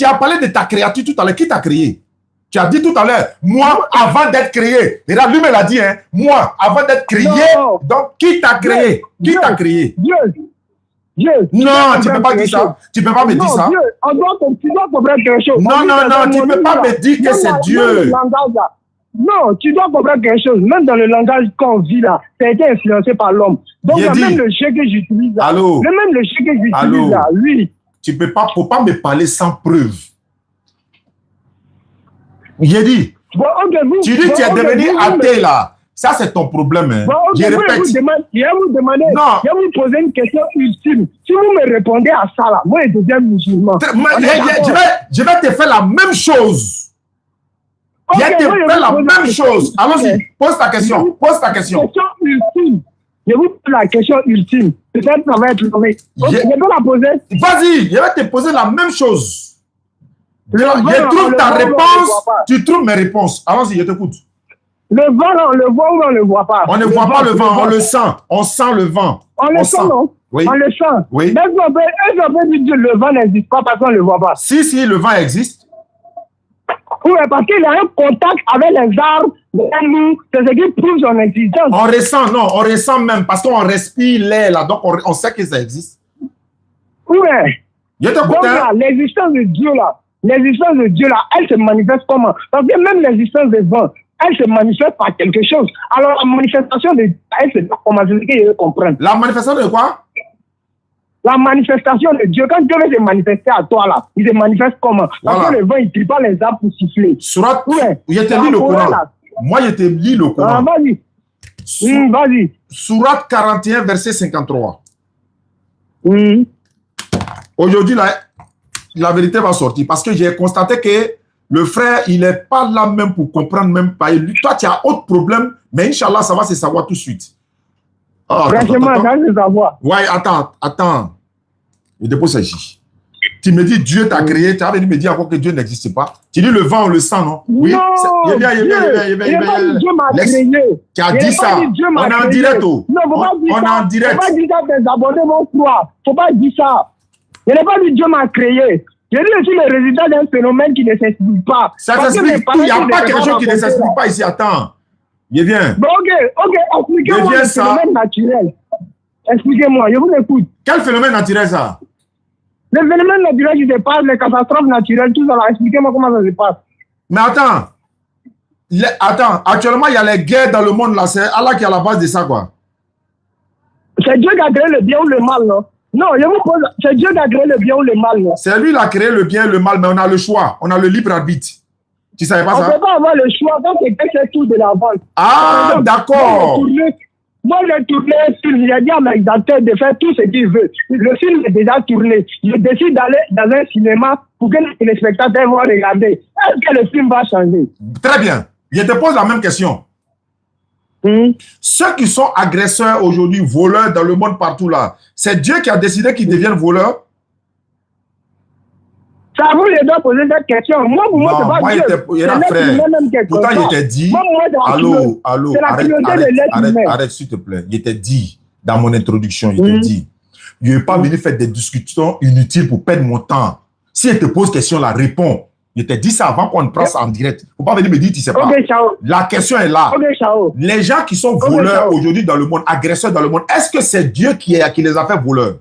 as parlé de ta créature tout à l'heure. Qui t'a créé? Tu as dit tout à l'heure, moi, avant d'être créé. Et là, lui me l'a dit, hein. Moi, avant d'être créé. Non. Donc, qui t'a créé? Qui t'a créé? Dieu. Non, tu ne peux pas dire ça. Tu ne peux pas me dire ça. Dieu. Tu dois comprendre quelque chose. Non, tu ne peux pas me dire que c'est Dieu. Non, tu dois comprendre quelque chose. Même dans le langage qu'on vit là, ça a été influencé par l'homme. Donc, même le chien que j'utilise là, même le chien que j'utilise là, lui. Tu ne peux pas, faut pas me parler sans preuve. J'ai dit, Bon, okay, tu dis que tu es devenu athée là. Ça, c'est ton problème. Hein. Bon, okay, je répète. Je vais vous poser une question ultime. Si vous me répondez à ça, là, moi, je deviens musulman. Je vais te faire la même chose. Okay, je vais te faire la même chose. Allons-y, pose ta question. Pose ta question. Question ultime. Je vous pose la question ultime. Peut-être ça va être nommé. Okay, je peux la poser. Vas-y, je vais te poser la même chose. Je trouve ta réponse, tu trouves mes réponses. Allons-y, je t'écoute. Le vent, là, on le voit ou on ne le voit pas? On ne voit pas le vent, on le sent. On sent le vent. On le sent, non? Oui. On le sent. Oui. Est-ce qu'on peut dire que le vent n'existe pas parce qu'on ne le voit pas? Si, le vent existe. Oui, parce qu'il y a un contact avec les arbres, nous, c'est ce qui prouve son existence. On ressent, non, on ressent même parce qu'on respire l'air là, donc on sait que ça existe. Oui. Je t'écoute. Donc là, l'existence de Dieu là, elle se manifeste comment? Parce que même l'existence des vents, elle se manifeste par quelque chose. Alors la manifestation de elle se comment je veux comprendre. La manifestation de quoi? La manifestation de Dieu, quand Dieu veut se manifester à toi là, il se manifeste comment? Parce que le vent, il ne trie pas les arbres pour siffler. Surat, je te lis le Coran. Moi, je te lis le Coran. Ah, vas-y. Vas-y. Surat 41, verset 53. Aujourd'hui, la vérité va sortir parce que j'ai constaté que le frère, il n'est pas là même pour comprendre même pas. Toi, tu as autre problème, mais Inch'Allah, ça va se savoir tout de suite. Oh, franchement, ça va se savoir. Ouais, attends. Je dépose ça ici. Tu me dis Dieu t'a créé, tu as venu me dire encore que Dieu n'existe pas. Tu dis le vent, on le sent, non? Oui. Non, Dieu m'a créé. Tu as dit ça. On est en direct. Non, faut pas dire ça. On est en direct. Faut pas dire ça, tes abonnés vont croire. Faut pas dire ça. Je n'ai pas dit Dieu m'a créé. Je dis aussi le résultat d'un phénomène qui ne s'explique pas. Ça s'explique tout. Il n'y a pas quelque chose qui ne s'explique pas ici. Attends. Je viens. Bon, ok. Expliquez-moi le phénomène naturel. Expliquez-moi, je vous écoute. Quel phénomène naturel ça? Le phénomène naturel qui se passe, les catastrophes naturelles, tout ça là. Expliquez-moi comment ça se passe. Mais attends. Actuellement, il y a les guerres dans le monde là. C'est Allah qui est à la base de ça, quoi. C'est Dieu qui a créé le bien ou le mal, non? Non, je vous pose, c'est Dieu qui a créé le bien ou le mal, non? C'est lui qui a créé le bien et le mal, mais on a le choix. On a le libre arbitre. Tu savais pas ça? On ne peut pas avoir le choix quand quelqu'un fait tout de l'avance. Ah, d'accord. Moi, j'ai tourné un film. J'ai dit à mes acteurs de faire tout ce qu'ils veulent. Le film est déjà tourné. Je décide d'aller dans un cinéma pour que les spectateurs vont regarder. Est-ce que le film va changer? Très bien. Je te pose la même question. Ceux qui sont agresseurs aujourd'hui, voleurs dans le monde partout là, c'est Dieu qui a décidé qu'ils deviennent voleurs? Ça vous les doit poser cette question. Moi, pour moi, c'est pas Dieu. Pourtant, il t'a dit, allô, arrête s'il te plaît. Il t'a dit, dans mon introduction, il t'a dit, je ne vais pas venir faire des discussions inutiles pour perdre mon temps. Si elle te pose question, la réponds. Je t'ai dit ça avant qu'on ne prenne ça en direct. Il ne faut pas venir me dire, tu ne sais pas. La question est là. Les gens qui sont voleurs aujourd'hui dans le monde, agresseurs dans le monde, est-ce que c'est Dieu qui les a fait voleurs?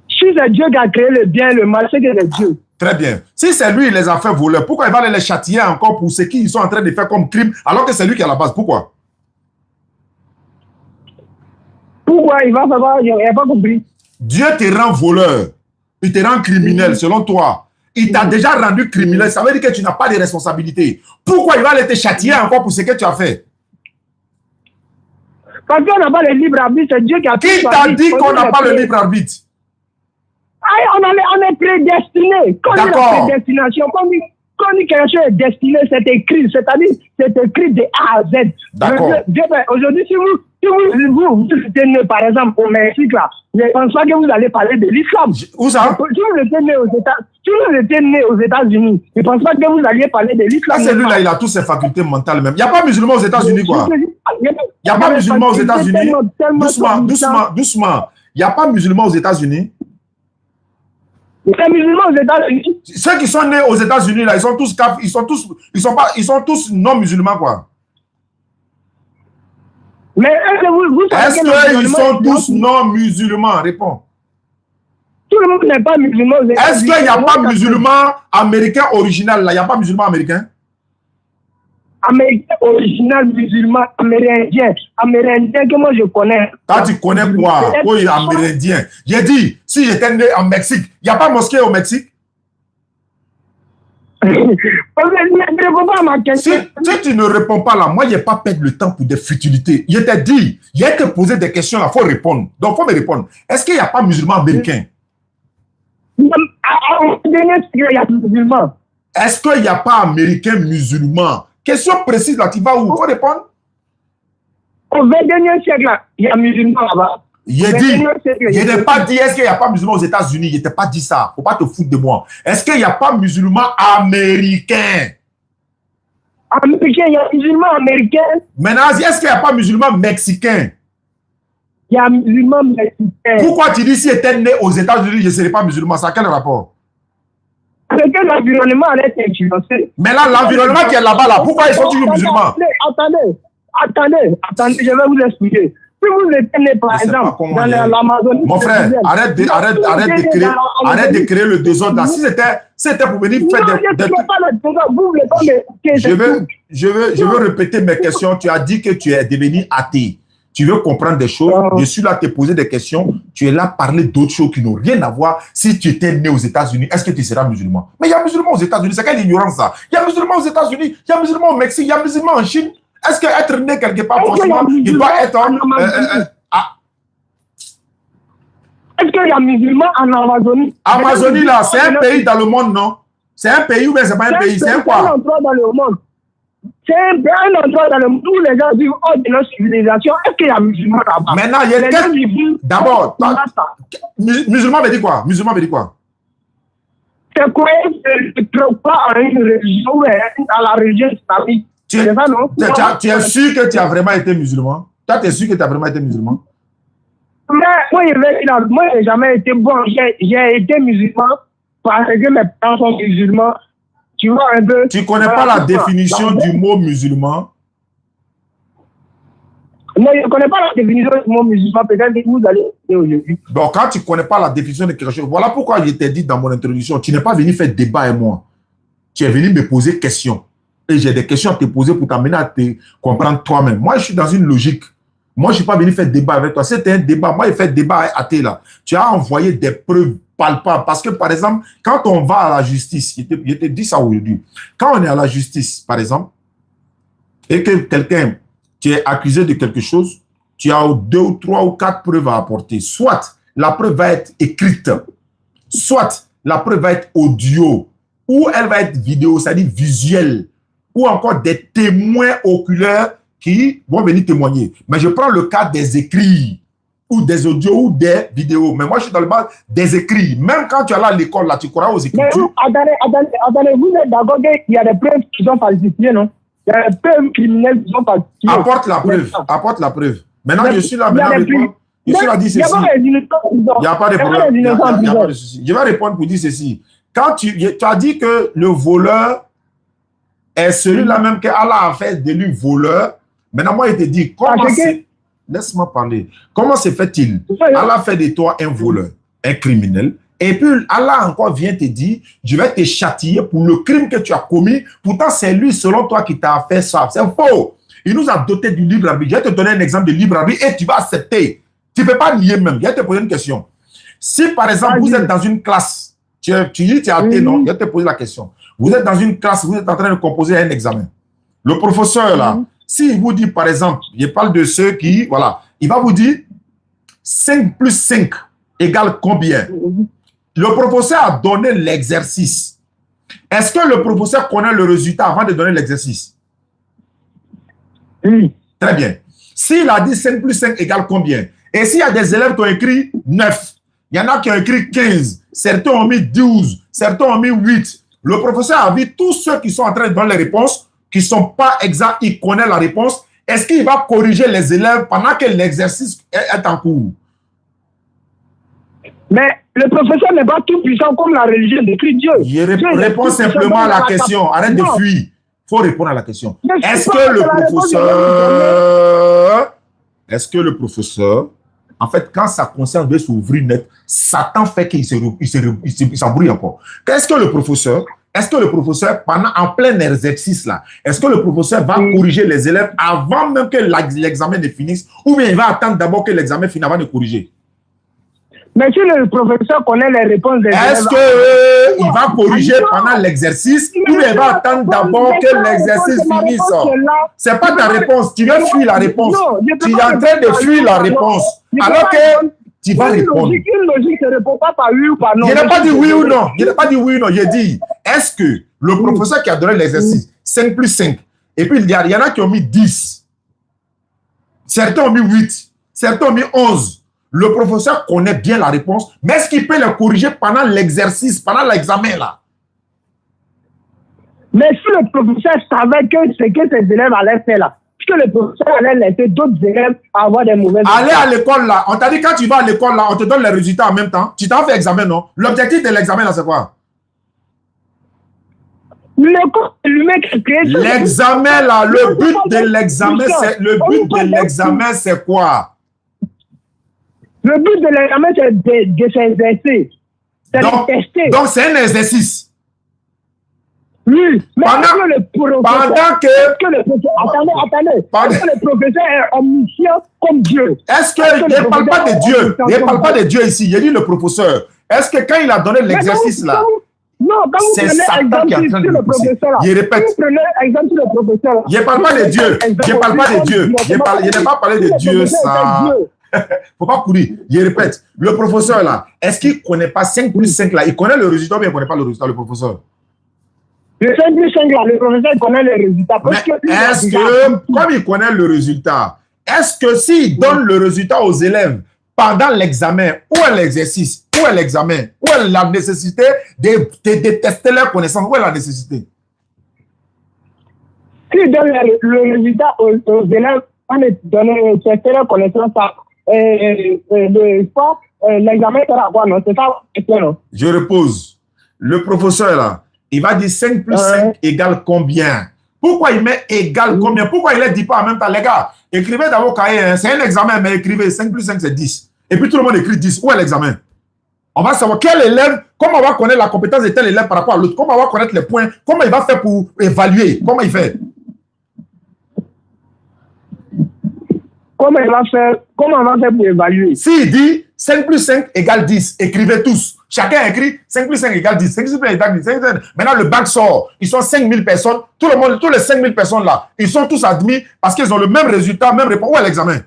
Si c'est Dieu qui a créé le bien et le mal, c'est que c'est Dieu. Très bien. Si c'est lui qui les a fait voleurs, pourquoi il va les châtier encore pour ce qu'ils sont en train de faire comme crime, alors que c'est lui qui est à la base? Pourquoi? Pourquoi il va savoir? Il n'a pas compris. Dieu te rend voleur. Il te rend criminel, selon toi. Il t'a déjà rendu criminel. Ça veut dire que tu n'as pas de responsabilité. Pourquoi il va aller te châtier encore pour ce que tu as fait? Parce qu'on n'a pas le libre arbitre. C'est Dieu qui a fait. Qui t'a dit qu'on n'a pas le libre arbitre? On est prédestiné. Quand on dit la prédestination, quand on dit quelque chose est destiné, c'est écrit. C'est-à-dire, c'est écrit de A à Z. D'accord. Aujourd'hui, si vous êtes né, par exemple, au Mexique, là, je ne pense pas que vous allez parler de l'islam. Où ça? Si vous étiez né aux États-Unis, je ne pense pas que vous alliez parler de l'islam. Celui-là, il a toutes ses facultés mentales même. Il n'y a pas musulman aux États-Unis, quoi. Il n'y a pas musulman aux États-Unis. Doucement. Il n'y a pas musulman aux États-Unis. Les musulmans aux États-Unis. Ceux qui sont nés aux États-Unis, là, ils sont tous kaf, ils sont tous non musulmans, quoi. Mais est-ce qu'ils sont tous non musulmans? Réponds. Tout le monde n'est pas musulman aux États-Unis. Est-ce qu'il n'y a pas musulman américain original, là? Il n'y a pas musulman américain? Américain original, musulman, amérindien que moi je connais. Quand tu connais quoi? Oui, amérindien. J'ai dit, si j'étais né en Mexique, il n'y a pas mosquée au Mexique? Ne réponds pas à ma question. Si tu ne réponds pas là, moi, je n'ai pas perdre le temps pour des futilités. Je t'ai dit, il y a te poser des questions là, il faut répondre. Donc, il faut me répondre. Est-ce qu'il n'y a pas musulman américain? Il y a musulman. Est-ce qu'il n'y a pas américain musulman? Question précise là, tu vas où? Il faut répondre. Au 21e siècle, là, il y a musulman là-bas. Je n'ai pas dit est-ce qu'il n'y a pas musulman aux États-Unis. Je ne t'ai pas dit ça. Il ne faut pas te foutre de moi. Est-ce qu'il n'y a pas musulman américain? Américain, il y a musulman américain. Maintenant, est-ce qu'il n'y a pas musulman mexicain? Il y a musulman mexicain. Pourquoi tu dis si j'étais né aux États-Unis, je ne serais pas musulman? Ça a quel rapport? Parce que l'environnement allait t'influencer. Mais là, l'environnement qui est là-bas, là, pourquoi ils sont toujours musulmans? Attendez, je vais vous expliquer. Si vous êtes né, par exemple, dans l'Amazonie... Mon frère, arrête de créer le désordre là. Si c'était pour venir faire Je veux répéter mes questions. Tu as dit que tu es devenu athée. Tu veux comprendre des choses. Je suis là à te poser des questions. Tu es là à parler d'autres choses qui n'ont rien à voir. Si tu étais né aux États-Unis, est-ce que tu seras musulman? Mais il y a musulmans aux États-Unis. C'est quelle ignorance ça? Il y a musulmans aux États-Unis. Il y a musulmans au Mexique. Il y a musulmans en Chine. Est-ce qu'être né quelque part, forcément, il doit être Est-ce qu'il y a musulmans en Amazonie? Amazonie, là, c'est un pays dans le monde, non? C'est un pays ou bien c'est pas un pays? C'est quoi? C'est un endroit dans le monde. C'est un endroit dans le monde où les gens vivent hors de notre civilisation. Est-ce qu'il y a musulmans là-bas? Maintenant, il y a d'abord, musulman veut dire quoi? Musulman veut dire quoi? C'est quoi? Tu ne trouves pas en une religion ou à la religion islamique. Tu es sûr que tu as vraiment été musulman? Tu es sûr que tu as vraiment été musulman? Mais moi, je n'ai jamais été bon. J'ai été musulman parce que mes parents sont musulmans. Tu vois un peu. Tu ne connais pas la définition du mot musulman? Non, je ne connais pas la définition du mot musulman. Peut-être que vous allez aujourd'hui. Bon, quand tu ne connais pas la définition de quelque chose, voilà pourquoi je t'ai dit dans mon introduction, tu n'es pas venu faire débat avec moi. Tu es venu me poser questions. Et j'ai des questions à te poser pour t'amener à te comprendre toi-même. Moi, je suis dans une logique. Moi, je ne suis pas venu faire débat avec toi. C'était un débat. Moi, j'ai fait débat avec athée là. Tu as envoyé des preuves palpables. Parce que, par exemple, quand on va à la justice, je te dis ça aujourd'hui. Quand on est à la justice, par exemple, et que quelqu'un, tu es accusé de quelque chose, tu as 2 ou 3 ou 4 preuves à apporter. Soit la preuve va être écrite, soit la preuve va être audio, ou elle va être vidéo, c'est-à-dire visuelle, ou encore des témoins oculaires qui vont venir témoigner. Mais je prends le cas des écrits, ou des audios, ou des vidéos. Mais moi, je suis dans le bas des écrits. Même quand tu es là à l'école, là, tu crois aux écritures. Mais attendez, vous êtes d'accord qu'il y a des preuves qui sont falsifiées, non? Il y a des preuves criminelles qui sont falsifiées. Apporte la preuve, apporte la preuve. Maintenant, je suis là, maintenant, je suis là, dis ceci. Il n'y a pas de problème. Il n'y a pas de souci. Je vais répondre pour dire ceci. Quand tu as dit que le voleur est celui-là même que Allah a fait de lui voleur. Maintenant, moi, il te dit, comment c'est... Laisse-moi parler. Comment se fait-il? Allah fait de toi un voleur, un criminel. Et puis, Allah encore vient te dire, je vais te châtier pour le crime que tu as commis. Pourtant, c'est lui, selon toi, qui t'a fait ça. C'est faux. Il nous a doté du libre arbitre. Je vais te donner un exemple de libre arbitre et tu vas accepter. Tu ne peux pas nier même. Je vais te poser une question. Si, par exemple, vous êtes dans une classe, tu dis tu es athée, non? Je vais te poser la question. Vous êtes dans une classe, vous êtes en train de composer un examen. Le professeur, là, s'il vous dit, par exemple, je parle de ceux qui, voilà, il va vous dire 5 plus 5 égale combien? Le professeur a donné l'exercice. Est-ce que le professeur connaît le résultat avant de donner l'exercice? Oui. Très bien. S'il a dit 5 plus 5 égale combien? Et s'il y a des élèves qui ont écrit 9, il y en a qui ont écrit 15, certains ont mis 12, certains ont mis 8. Le professeur a vu tous ceux qui sont en train de donner les réponses, qui ne sont pas exacts, il connaît la réponse. Est-ce qu'il va corriger les élèves pendant que l'exercice est en cours? Mais le professeur n'est pas tout puissant comme la religion décrit Dieu. Réponds simplement à la question. Arrête de fuir. Il faut répondre à la question. Est-ce que le professeur, en fait, quand sa conscience veut s'ouvrir net, Satan fait qu'il s'embrouille encore. Est-ce que le professeur, pendant en plein exercice là, est-ce que le professeur va corriger les élèves avant même que l'examen ne finisse, ou bien il va attendre d'abord que l'examen finisse avant de corriger? Mais si le professeur connaît les réponses des élèves... Est-ce qu'il va corriger pendant l'exercice ou il va attendre d'abord que l'exercice finisse? Ce n'est pas ta réponse. Tu veux fuir la réponse. Tu es en train de fuir la réponse. Alors que tu vas répondre. Une logique ne répond pas par oui ou par non. Je n'ai pas dit oui ou non. Je n'ai pas dit oui ou non. J'ai dit, est-ce que le professeur qui a donné l'exercice, 5 plus 5, et puis il y en a qui ont mis 10, certains ont mis 8, certains ont mis 11. Le professeur connaît bien la réponse, mais est-ce qu'il peut la corriger pendant l'exercice, pendant l'examen là? Mais si le professeur savait que c'est que ses élèves allaient faire là, puisque le professeur allait laisser d'autres élèves avoir des mauvaises notes. Aller à l'école là, on t'a dit quand tu vas à l'école là, on te donne les résultats en même temps. Tu t'en fais examen, non? L'objectif de l'examen là, c'est quoi? L'examen là, le but de l'examen, c'est quoi? Le but de l'examen, c'est de s'exercer. C'est de tester. Donc, c'est un exercice. Oui, mais pendant le professeur est omniscient comme Dieu. Est-ce que je ne parle pas de Dieu? Je ne parle pas de Dieu ici. Il dit le professeur. Est-ce que quand il a donné l'exercice là, c'est Satan qui est en train de le pousser? Je répète. Je ne parle pas de Dieu. Je ne parle pas de Dieu. Je n'ai pas parlé de Dieu, ça. Faut pas courir. Je répète. Le professeur là, est-ce qu'il ne connaît pas 5 plus 5 là? Il connaît le résultat ou bien il ne connaît pas le résultat, le professeur? Le 5 plus 5 là, le professeur connaît le résultat. Est-ce que, comme il connaît le résultat, est-ce que s'il donne le résultat aux élèves pendant l'examen, où est l'exercice, où est l'examen, où est la nécessité de tester leur connaissance, où est la nécessité? S'il donne le résultat aux élèves, on est donné tester leur connaissance, l'examen sera quoi, non? C'est ça, non? Je repose. Le professeur là, il va dire 5 plus 5 égale combien? Pourquoi il met égal combien? Pourquoi il ne dit pas en même temps, les gars, écrivez dans vos cahiers, hein, c'est un examen, mais écrivez 5 plus 5 c'est 10. Et puis tout le monde écrit 10. Où est l'examen? On va savoir quel élève, comment on va connaître la compétence de tel élève par rapport à l'autre, comment on va connaître les points, comment il va faire pour évaluer, comment il fait? Comment on va faire pour évaluer? S'il dit 5 plus 5 égale 10, écrivez tous. Chacun écrit 5 plus 5 égale 10. 5 plus 5 égale 10. Maintenant, le bac sort. Ils sont 5000 personnes. Tout le monde, tous les 5000 personnes là, ils sont tous admis parce qu'ils ont le même résultat, même réponse. Où est l'examen?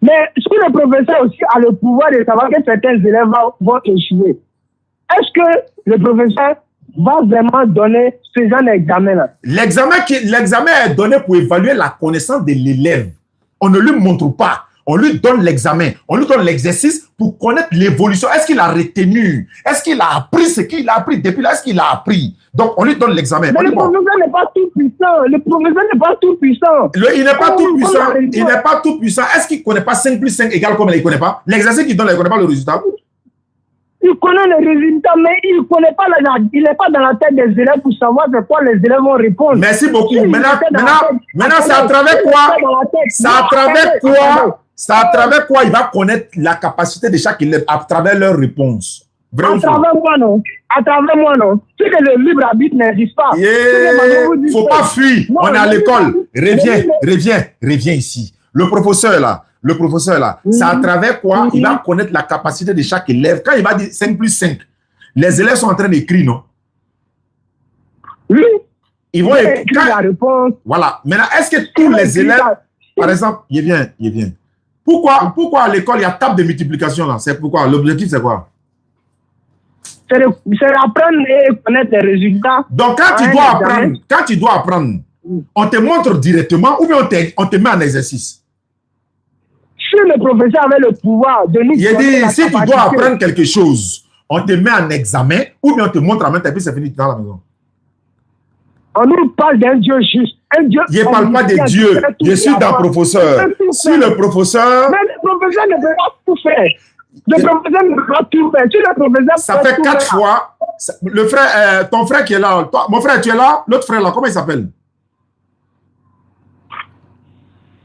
Mais est-ce que le professeur aussi a le pouvoir de savoir que certains élèves vont échouer? Est-ce que le professeur va vraiment donner ce genre d'examen-là? L'examen est donné pour évaluer la connaissance de l'élève. On ne lui montre pas. On lui donne l'examen, on lui donne l'exercice pour connaître l'évolution. Est-ce qu'il a retenu? Est-ce qu'il a appris ce qu'il a appris depuis là? Est-ce qu'il a appris? Donc, on lui donne l'examen. Mais le professeur n'est pas tout puissant. Le professeur n'est pas tout puissant. Il n'est pas tout puissant. Il n'est pas tout puissant. Est-ce qu'il ne connaît pas 5 plus 5 égale combien? Il ne connaît pas. L'exercice qu'il donne, il ne connaît pas le résultat. Il connaît le résultat, mais il n'est pas dans la tête des élèves pour savoir de quoi les élèves vont répondre. Merci beaucoup. Maintenant, c'est à travers quoi? C'est à travers quoi? C'est à travers quoi il va connaître la capacité de chaque élève, à travers leurs réponses. À travers moi, non. À travers moi, non. C'est que le libre arbitre n'existe pas. Il ne faut pas fuir. On est à l'école. Reviens ici. Le professeur là, c'est à travers quoi il va connaître la capacité de chaque élève. Quand il va dire 5 plus 5, les élèves sont en train d'écrire, non? Oui. Ils vont écrire la réponse. Voilà. Maintenant, est-ce que tous les élèves, par exemple, il vient. Pourquoi à l'école, il y a table de multiplication là? C'est pourquoi? L'objectif, c'est quoi? C'est apprendre et connaître les résultats. Donc, quand tu dois apprendre, on te montre directement ou bien on te met en exercice? Si le professeur avait le pouvoir de nous... Il dit, si tu dois apprendre quelque chose, on te met en examen ou bien on te montre en même temps et puis c'est fini dans la maison. On nous parle d'un Dieu juste. Un Dieu. Je ne parle pas de Dieu. Je suis d'un professeur. Si le professeur... Mais le professeur ne peut pas tout faire. Le professeur ne peut pas tout faire. Si le professeur ça fait 4 fois. Le frère, ton frère qui est là, mon frère, tu es là? L'autre frère là, comment il s'appelle?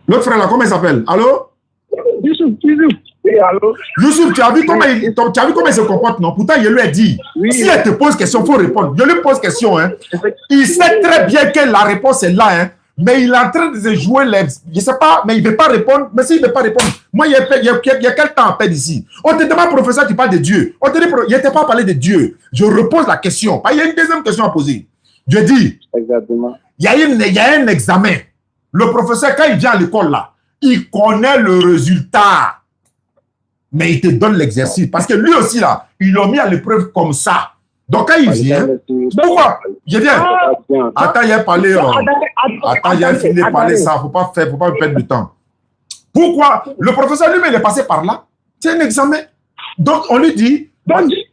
L'autre frère là, comment il s'appelle? Allô? Youssouf. Oui, allô? Youssouf, tu as vu comment il se comporte, non? Pourtant, je lui ai dit, si elle te pose question, il faut répondre. Je lui pose question, hein. Il sait très bien que la réponse est là, hein. mais il est en train de se jouer les... Je ne sais pas, mais il ne veut pas répondre. Mais s'il ne veut pas répondre, moi, il y a quel temps à perdre ici? On te demande, professeur, tu parles de Dieu. On te dit, il n'était pas parlé de Dieu. Je repose la question. Il y a une deuxième question à poser. Je dis, exactement. Il y a un examen. Le professeur, quand il vient à l'école, là, il connaît le résultat. Mais il te donne l'exercice. Parce que lui aussi, là, ils l'ont mis à l'épreuve comme ça. Donc, quand il vient, pourquoi? Je viens. Attends, il a parlé. Attends, il a fini de parler ça. Il ne faut pas perdre de temps. Pourquoi? Le professeur lui-même est passé par là. C'est un examen. Donc, on lui dit,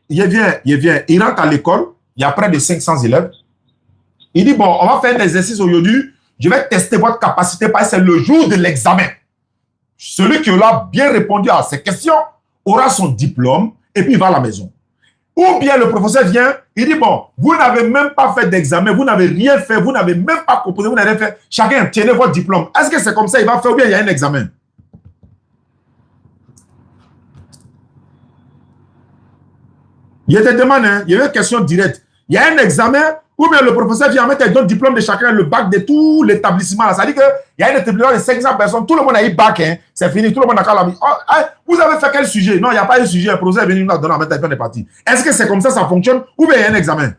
il vient. Il rentre à l'école. Il y a près de 500 élèves. Il dit, bon, on va faire un exercice aujourd'hui. Je vais tester votre capacité parce que c'est le jour de l'examen. Celui qui aura bien répondu à ces questions aura son diplôme et puis il va à la maison. Ou bien le professeur vient, il dit, bon, vous n'avez même pas fait d'examen, vous n'avez rien fait, vous n'avez même pas composé, vous n'avez rien fait. Chacun, tenez votre diplôme. Est-ce que c'est comme ça il va faire ou bien il y a un examen? Je te demande, hein, il y a une question directe. Il y a un examen ou bien le professeur vient mettre le diplôme de chacun, le bac de tout l'établissement. Ça veut dire qu'il y a un établissement de 500 personnes, tout le monde a eu bac, hein, c'est fini, tout le monde a qu'à la vie. Vous avez fait quel sujet? Non, il n'y a pas un sujet, le professeur est venu nous donner, on est parti. Est-ce que c'est comme ça fonctionne ou bien il y a un examen?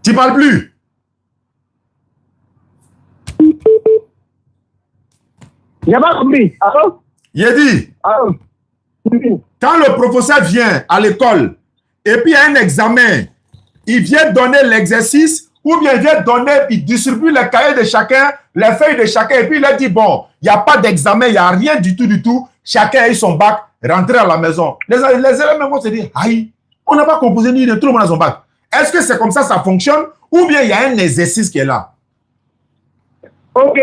Tu ne parles plus? Je n'ai pas compris. Allô? Il dit. Allô? Quand le professeur vient à l'école et puis il y a un examen, il vient donner l'exercice ou bien il vient donner, il distribue les cahiers de chacun, les feuilles de chacun et puis il a dit, bon, il n'y a pas d'examen, il n'y a rien du tout, chacun a eu son bac, rentrez à la maison. Les élèves vont se dire, aïe, on n'a pas composé ni de tout le monde a son bac. Est-ce que c'est comme ça fonctionne ou bien il y a un exercice qui est là? Ok,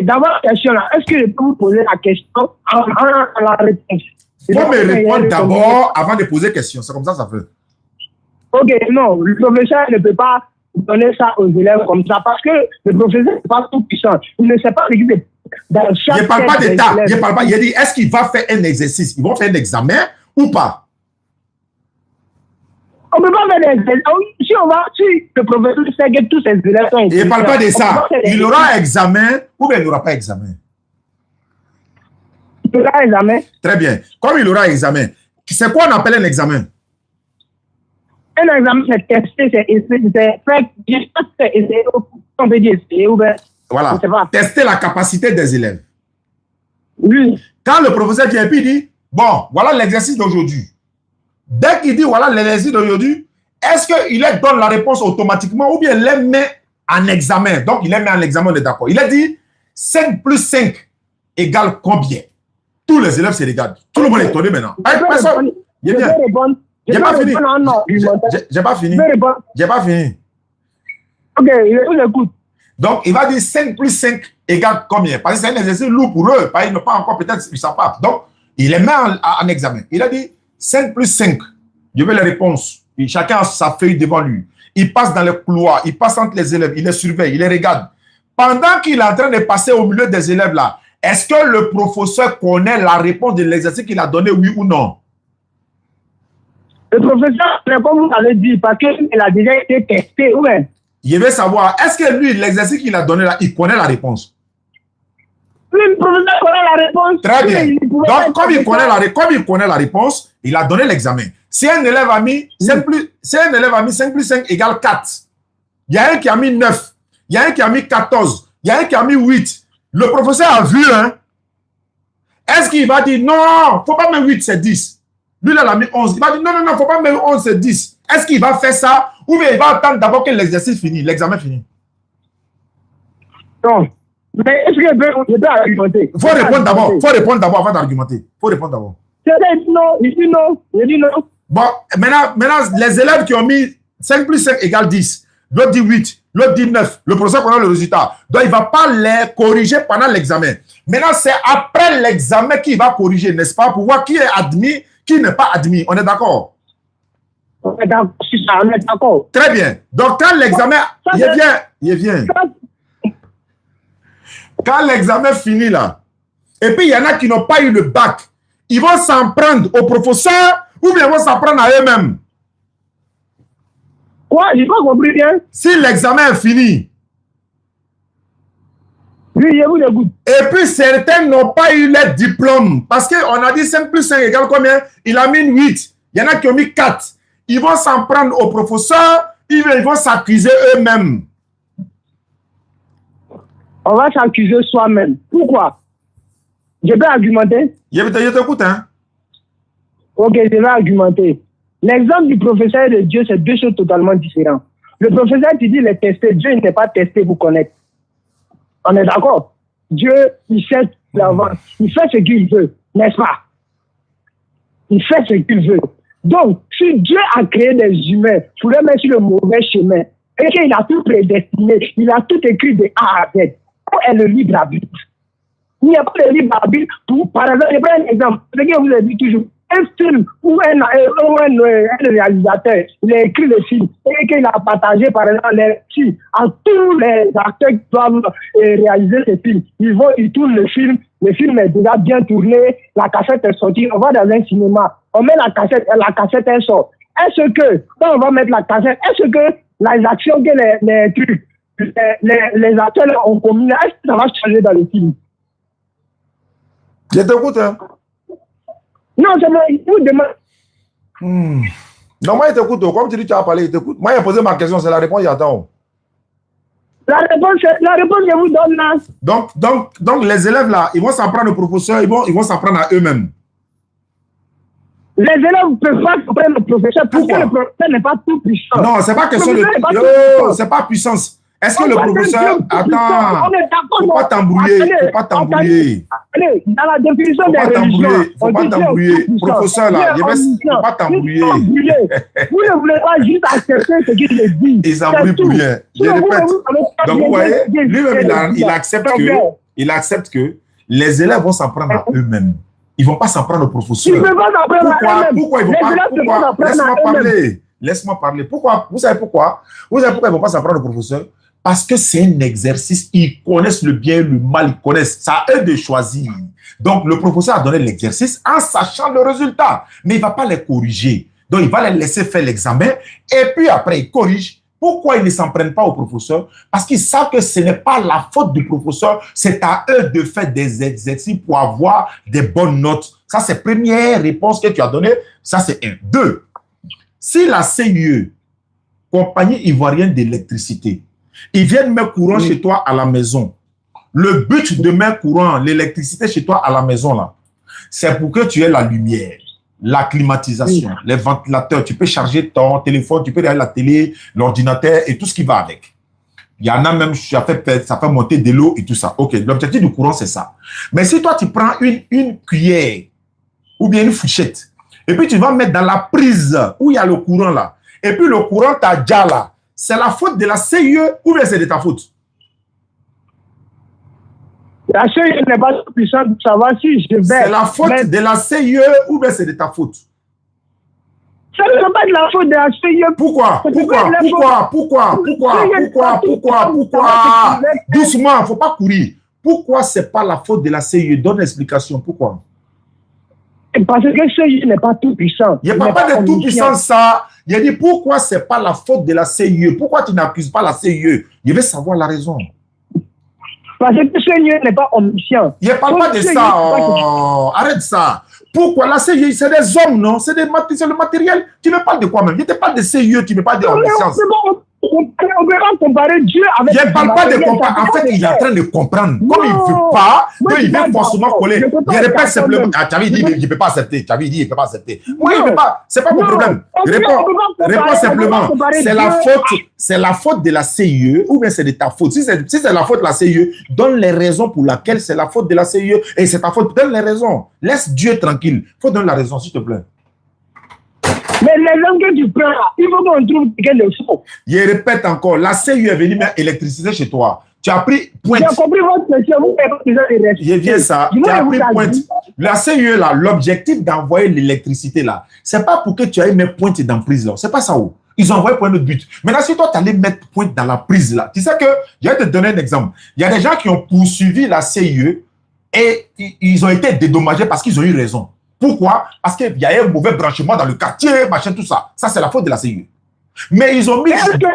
d'abord la question là, est-ce que je peux vous poser la question en la réponse? Il faut me répondre d'abord avant de poser question. C'est comme ça fait. Ok, non, le professeur ne peut pas donner ça aux élèves comme ça parce que le professeur n'est pas tout puissant. Il ne sait pas ce qui dans chaque. Je ne parle pas d'état. Je ne parle pas. Il dit, est-ce qu'il va faire un exercice? Ils vont faire un examen ou pas? On ne peut pas faire des examens. Si le professeur sait que tous ses élèves sont. Il ne parle pas de ça. Il aura un examen ou bien il n'aura pas examen? Il aura un examen. Très bien. Comme il aura un examen, c'est quoi on appelle un examen? Un examen, c'est tester, c'est faire essayer, on peut dire essayer ou bien. Voilà. Tester la capacité des élèves. Oui. Quand le professeur vient et puis il dit, bon, voilà l'exercice d'aujourd'hui. Dès qu'il dit, voilà l'exercice d'aujourd'hui, est-ce qu'il donne la réponse automatiquement ou bien il les met en examen? Donc, il les met en examen, on est d'accord. Il a dit, 5 plus 5 égale combien? Tous les élèves se regardent. Tout le monde est étonné maintenant. Personne. Je vais répondre. J'ai pas fini. J'ai pas fini. J'ai pas fini. Ok, je l'écoute. Donc, il va dire 5 plus 5 égale combien? Parce que c'est un exercice lourd pour eux. Parce qu'ils n'ont pas encore, peut-être, ils ne savent pas. Donc, il les met en examen. Il a dit 5 plus 5. Je veux les réponses. Et chacun a sa feuille devant lui. Il passe dans les couloirs, il passe entre les élèves, il les surveille, il les regarde. Pendant qu'il est en train de passer au milieu des élèves là, est-ce que le professeur connaît la réponse de l'exercice qu'il a donné, oui ou non? Le professeur, comme vous l'avez dit, parce qu'il a déjà été testé, ouais. Il veut savoir, est-ce que lui, l'exercice qu'il a donné là, il connaît la réponse? Oui, le professeur connaît la réponse. Très bien. Donc, comme il connaît la réponse, il a donné l'examen. Si un élève a mis 5 plus 5 égale 4, il y a un qui a mis 9, il y a un qui a mis 14, il y a un qui a mis 8. Le professeur a vu, hein? Est-ce qu'il va dire, non, il ne faut pas mettre 8, c'est 10. Lui, là, il a mis 11. Il va dire, non, il ne faut pas mettre 11, c'est 10. Est-ce qu'il va faire ça ou bien il va attendre d'abord que l'exercice finisse, l'examen finisse? Non. Mais est-ce que je peux argumenter? Il faut répondre d'abord avant d'argumenter. Il faut répondre d'abord. Il dit non. Bon, maintenant, les élèves qui ont mis 5 plus 5 égale 10, l'autre dit 8, l'autre dit 9, le professeur connaît le résultat. Donc, il ne va pas les corriger pendant l'examen. Maintenant, c'est après l'examen qu'il va corriger, n'est-ce pas, pour voir qui est admis, qui n'est pas admis. On est d'accord? On est d'accord. Très bien. Donc, quand l'examen... Il vient. Quand l'examen finit là, et puis il y en a qui n'ont pas eu le bac, ils vont s'en prendre au professeur ou bien ils vont s'en prendre à eux-mêmes. Quoi? J'ai pas compris bien. Si l'examen est fini. Oui, je vous écoute. Et puis certains n'ont pas eu leur diplôme. Parce qu'on a dit 5 plus 5 égale combien? Il a mis 8. Il y en a qui ont mis 4. Ils vont s'en prendre au professeur. Ils vont s'accuser eux-mêmes. On va s'accuser soi-même. Pourquoi? Je peux argumenter? Je t'écoute, hein? Ok, je vais argumenter. L'exemple du professeur et de Dieu, c'est deux choses totalement différentes. Le professeur, tu dis, il est testé. Dieu n'est pas testé pour connaître. On est d'accord? Dieu, il sait l'avance. Il fait ce qu'il veut, n'est-ce pas? Il fait ce qu'il veut. Donc, si Dieu a créé des humains pour les mettre sur le mauvais chemin, et qu'il a tout prédestiné, il a tout écrit de A à Z, où est le libre arbitre? Il n'y a pas de libre arbitre pour, par exemple, je prends un exemple, ce que vous avez dit toujours, un film où un réalisateur, il a écrit le film et qu'il a partagé, par exemple, les films à tous les acteurs qui doivent réaliser ce film. Ils tournent le film est déjà bien tourné, la cassette est sortie, on va dans un cinéma, on met la cassette elle sort. Est-ce que, quand on va mettre la cassette, est-ce que les actions que les trucs, les acteurs ont commis, est-ce que ça va changer dans le film? Je t'écoute, hein? Non, je vous demande. Non, moi, il t'écoute. Comme tu dis, tu as parlé, il t'écoute. Moi, il a posé ma question, c'est la réponse, il attend. La réponse, je vous donne là. Donc, les élèves là, ils vont s'en prendre au professeur, ils vont s'en prendre à eux-mêmes. Les élèves ne peuvent pas se prendre au professeur parce que le professeur n'est pas tout puissant. Non, c'est pas question de. C'est pas puissance. Est-ce que le professeur. Attends. Faut pas t'embrouiller. Faut pas t'embrouiller. Allez, dans la définition des religions. Faut pas t'embrouiller. Professeur là, faut pas t'embrouiller. Vous ne voulez pas juste accepter ce qu'il dit. Ils s'embrouillent pour rien. Je répète. Donc vous voyez, lui-même, il accepte que les élèves vont s'en prendre à eux-mêmes. Ils ne vont pas s'en prendre au professeur. Ils ne vont pas s'en prendre à eux-mêmes. Pourquoi ils vont pas? Laisse-moi parler. Laisse-moi parler. Pourquoi? Vous savez pourquoi? Vous savez pourquoi ils ne vont pas s'en prendre au professeur? Parce que c'est un exercice. Ils connaissent le bien et le mal. Ils connaissent. C'est à eux de choisir. Donc, le professeur a donné l'exercice en sachant le résultat. Mais il ne va pas les corriger. Donc, il va les laisser faire l'examen. Et puis, après, il corrige. Pourquoi ils ne s'en prennent pas au professeur? Parce qu'ils savent que ce n'est pas la faute du professeur. C'est à eux de faire des exercices pour avoir des bonnes notes. Ça, c'est la première réponse que tu as donnée. Ça, c'est 1. 2. Si la CIE, Compagnie Ivoirienne d'électricité, ils viennent mettre courant chez toi à la maison. Le but de mettre courant, l'électricité chez toi à la maison, là, c'est pour que tu aies la lumière, la climatisation, les ventilateurs. Tu peux charger ton téléphone, tu peux regarder la télé, l'ordinateur et tout ce qui va avec. Il y en a même, ça fait monter de l'eau et tout ça. OK, l'objectif du courant, c'est ça. Mais si toi, tu prends une cuillère ou bien une fourchette et puis tu vas mettre dans la prise où il y a le courant là, et puis le courant t'a déjà là, c'est la faute de la CIE ou bien c'est de ta faute? La CIE n'est pas puissante pour savoir si je vais... C'est la faute de la CIE ou bien c'est de ta faute? Ça ne peut pas être la faute de la CIE. Pourquoi? Doucement, il ne faut pas courir. Pourquoi ce n'est pas la faute de la CIE? Donne l'explication. Pourquoi? Parce que CIE n'est pas tout puissant. Il n'y a pas de tout puissant ça. Il a dit pourquoi ce n'est pas la faute de la CIE? Pourquoi tu n'accuses pas la CIE? Je veux savoir la raison. Parce que CIE n'est pas omniscient. Il ne parle pas de ça. Arrête ça. Pourquoi la CIE? C'est des hommes, non? C'est le matériel. Tu me parles de quoi même? Je te parle de CIE, tu me parles de omniscience. On peut pas comparer Dieu avec... Je ne parle pas de comparer. En fait, il est en train de comprendre. Comme il ne veut pas, il veut forcément coller. Je répète simplement. Tu avais dit qu'il ne peut pas accepter. Tu avais dit qu'il ne peut pas accepter. Moi, il ne peut pas. Ce n'est pas mon problème. Réponds simplement. C'est la faute de la CIE ou bien c'est de ta faute? Si c'est la faute de la CIE, donne les raisons pour lesquelles c'est la faute de la CIE. Et c'est ta faute. Donne les raisons. Laisse Dieu tranquille. Il faut donner la raison, s'il te plaît. Mais les langues que tu prends, il faut qu'on trouve quel est faux. Je répète encore, la CIE est venue mettre l'électricité chez toi. Tu as pris pointe. J'ai compris votre question, vous n'avez pas besoin de rester. Je viens ça, tu as pris pointe. La CIE là, l'objectif d'envoyer l'électricité là, c'est pas pour que tu ailles mettre pointe dans la prise là. C'est pas ça où. Ils ont envoyé pour un autre but. Maintenant, si toi, tu allais mettre pointe dans la prise là, tu sais que, je vais te donner un exemple. Il y a des gens qui ont poursuivi la CIE et ils ont été dédommagés parce qu'ils ont eu raison. Pourquoi? Parce qu'il y a un mauvais branchement dans le quartier, machin, tout ça. Ça, c'est la faute de la CIE. Mais ils ont mis... Est-ce que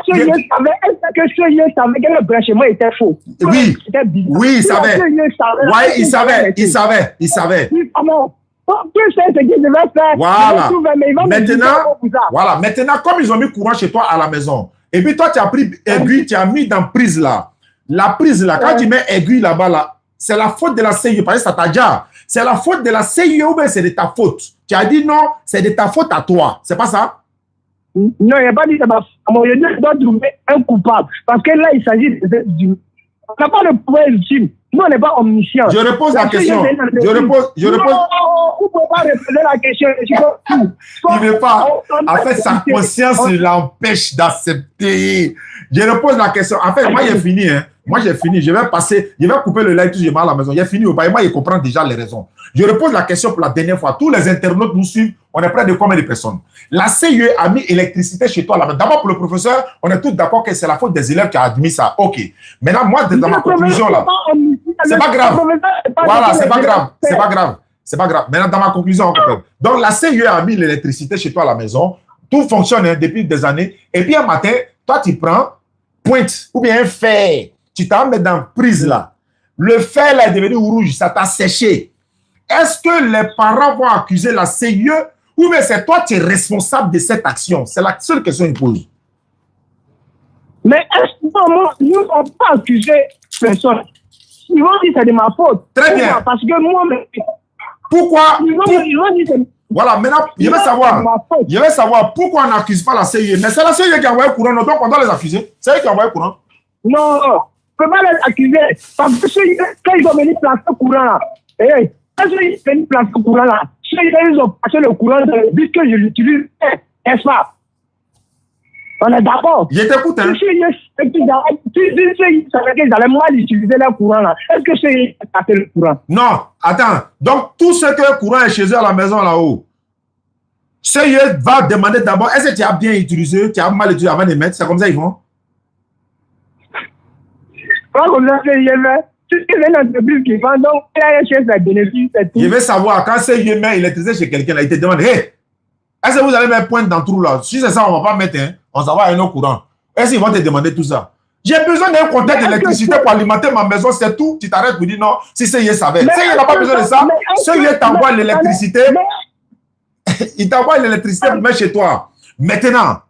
ce yeux savait que le branchement était faux? Oui, oui, il savait. Oui, il savait. Voilà. Maintenant, comme ils ont mis courant chez toi à la maison, et puis toi, tu as pris aiguille, tu as mis dans prise là. La prise là, quand tu mets aiguille là-bas, là, c'est la faute de la CIE, parce que ça t'a déjà. C'est la faute de la CIE ou bien c'est de ta faute? Tu as dit non, c'est de ta faute à toi. C'est pas ça? Non, il n'y a pas dit que je dois trouver un coupable. Parce que là, il s'agit de... On n'a pas de pouvoir ultime. Nous, on n'est pas omniscient. Je repose la question. Je repose. Non, vous ne pouvez pas répondre la question. Il ne veut pas. En fait, sa conscience l'empêche d'accepter. Je repose la question. En fait, moi, j'ai fini. Hein. Moi, j'ai fini. Je vais couper le live tout à la maison. J'ai fini. Moi, il comprend déjà les raisons. Je repose la question pour la dernière fois. Tous les internautes nous suivent. On est près de combien de personnes? La CIE a mis électricité chez toi. D'abord, pour le professeur, on est tous d'accord que c'est la faute des élèves qui a admis ça. OK. Maintenant, moi, dans ma conclusion, là, c'est pas grave. Voilà, c'est pas grave. C'est pas grave. C'est pas grave. Maintenant, dans ma conclusion, donc la CIE a mis l'électricité chez toi à la maison. Tout fonctionne hein, depuis des années. Et puis, un matin, toi, tu prends pointe ou bien un fer. Tu t'en mets dans prise là. Le fer là est devenu rouge. Ça t'a séché. Est-ce que les parents vont accuser la CIE ou bien c'est toi qui es responsable de cette action? C'est la seule question qu'ils posent. Mais est-ce que nous n'avons pas accusé personne? Ils vont dire que c'est de ma faute. Très bien. Parce que moi, pourquoi? Ils vont dire que... Voilà, maintenant, je vais savoir pourquoi on n'accuse pas la CIE. Mais c'est la CIE qui a envoyé le courant, donc on doit les accuser. C'est eux qui ont envoyé le courant. Non, on ne peut pas les accuser. Parce que quand ils ont venu placer le courant là, quand ils ont venu placer le courant là, ils ont passé le courant dans le but que je l'utilise, n'est-ce pas? On est d'accord. Je t'écoute, hein. Ils savaient qu'ils allaient mal utiliser le courant là. Est-ce que c'est passé le courant? Non, attends. Donc, tout ce que le courant est chez eux à la maison là-haut, CIE va demander d'abord, est-ce que tu as bien utilisé, tu as mal utilisé avant de mettre? C'est comme ça ils vont? Pas comme ça, CIE fait. C'est une entreprise qui vend, donc il y a un chef de bénéfice. Je veux savoir, quand CIE met l'électricité chez quelqu'un, là, il te demande, hey, est-ce que vous allez mettre pointe dans le trou là? Si c'est ça, on ne va pas mettre, hein, on s'en va à un autre courant. Est-ce qu'ils vont te demander tout ça? J'ai besoin d'un contact d'électricité pour alimenter ma maison, c'est tout. Tu t'arrêtes pour dire non, si CIE savait. CIE n'a pas besoin de ça. CIE t'envoie l'électricité. Il t'envoie l'électricité pour mettre chez toi. Maintenant,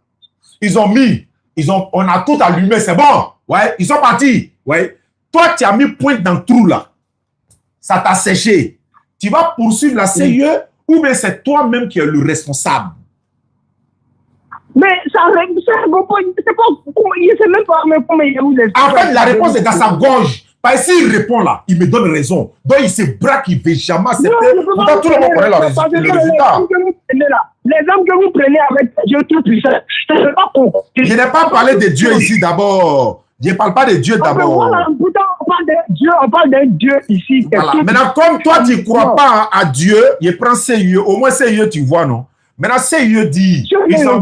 on a tout allumé, c'est bon. Ouais, ils sont partis. Ouais. Toi, tu as mis pointe dans le trou là. Ça t'a séché. Tu vas poursuivre la CIE ou bien c'est toi-même qui es le responsable? Mais ça c'est même pas comment il est. En fait, la réponse est dans sa gorge. Parce qu'il répond là, il me donne raison. Donc il se braque, il ne veut jamais accepter. Pourtant, tout le monde connaît le résultat. Les hommes que vous prenez avec Dieu tout puissant, je ne sais pas pourquoi. Je n'ai pas parlé de Dieu ici d'abord. Je ne parle pas de Dieu d'abord. Pourtant, on parle d'un Dieu ici. Voilà. Maintenant, comme toi, tu ne crois pas à Dieu, je prends CIE. Au moins, CIE, tu vois, non? Maintenant, CIE dit, ils ont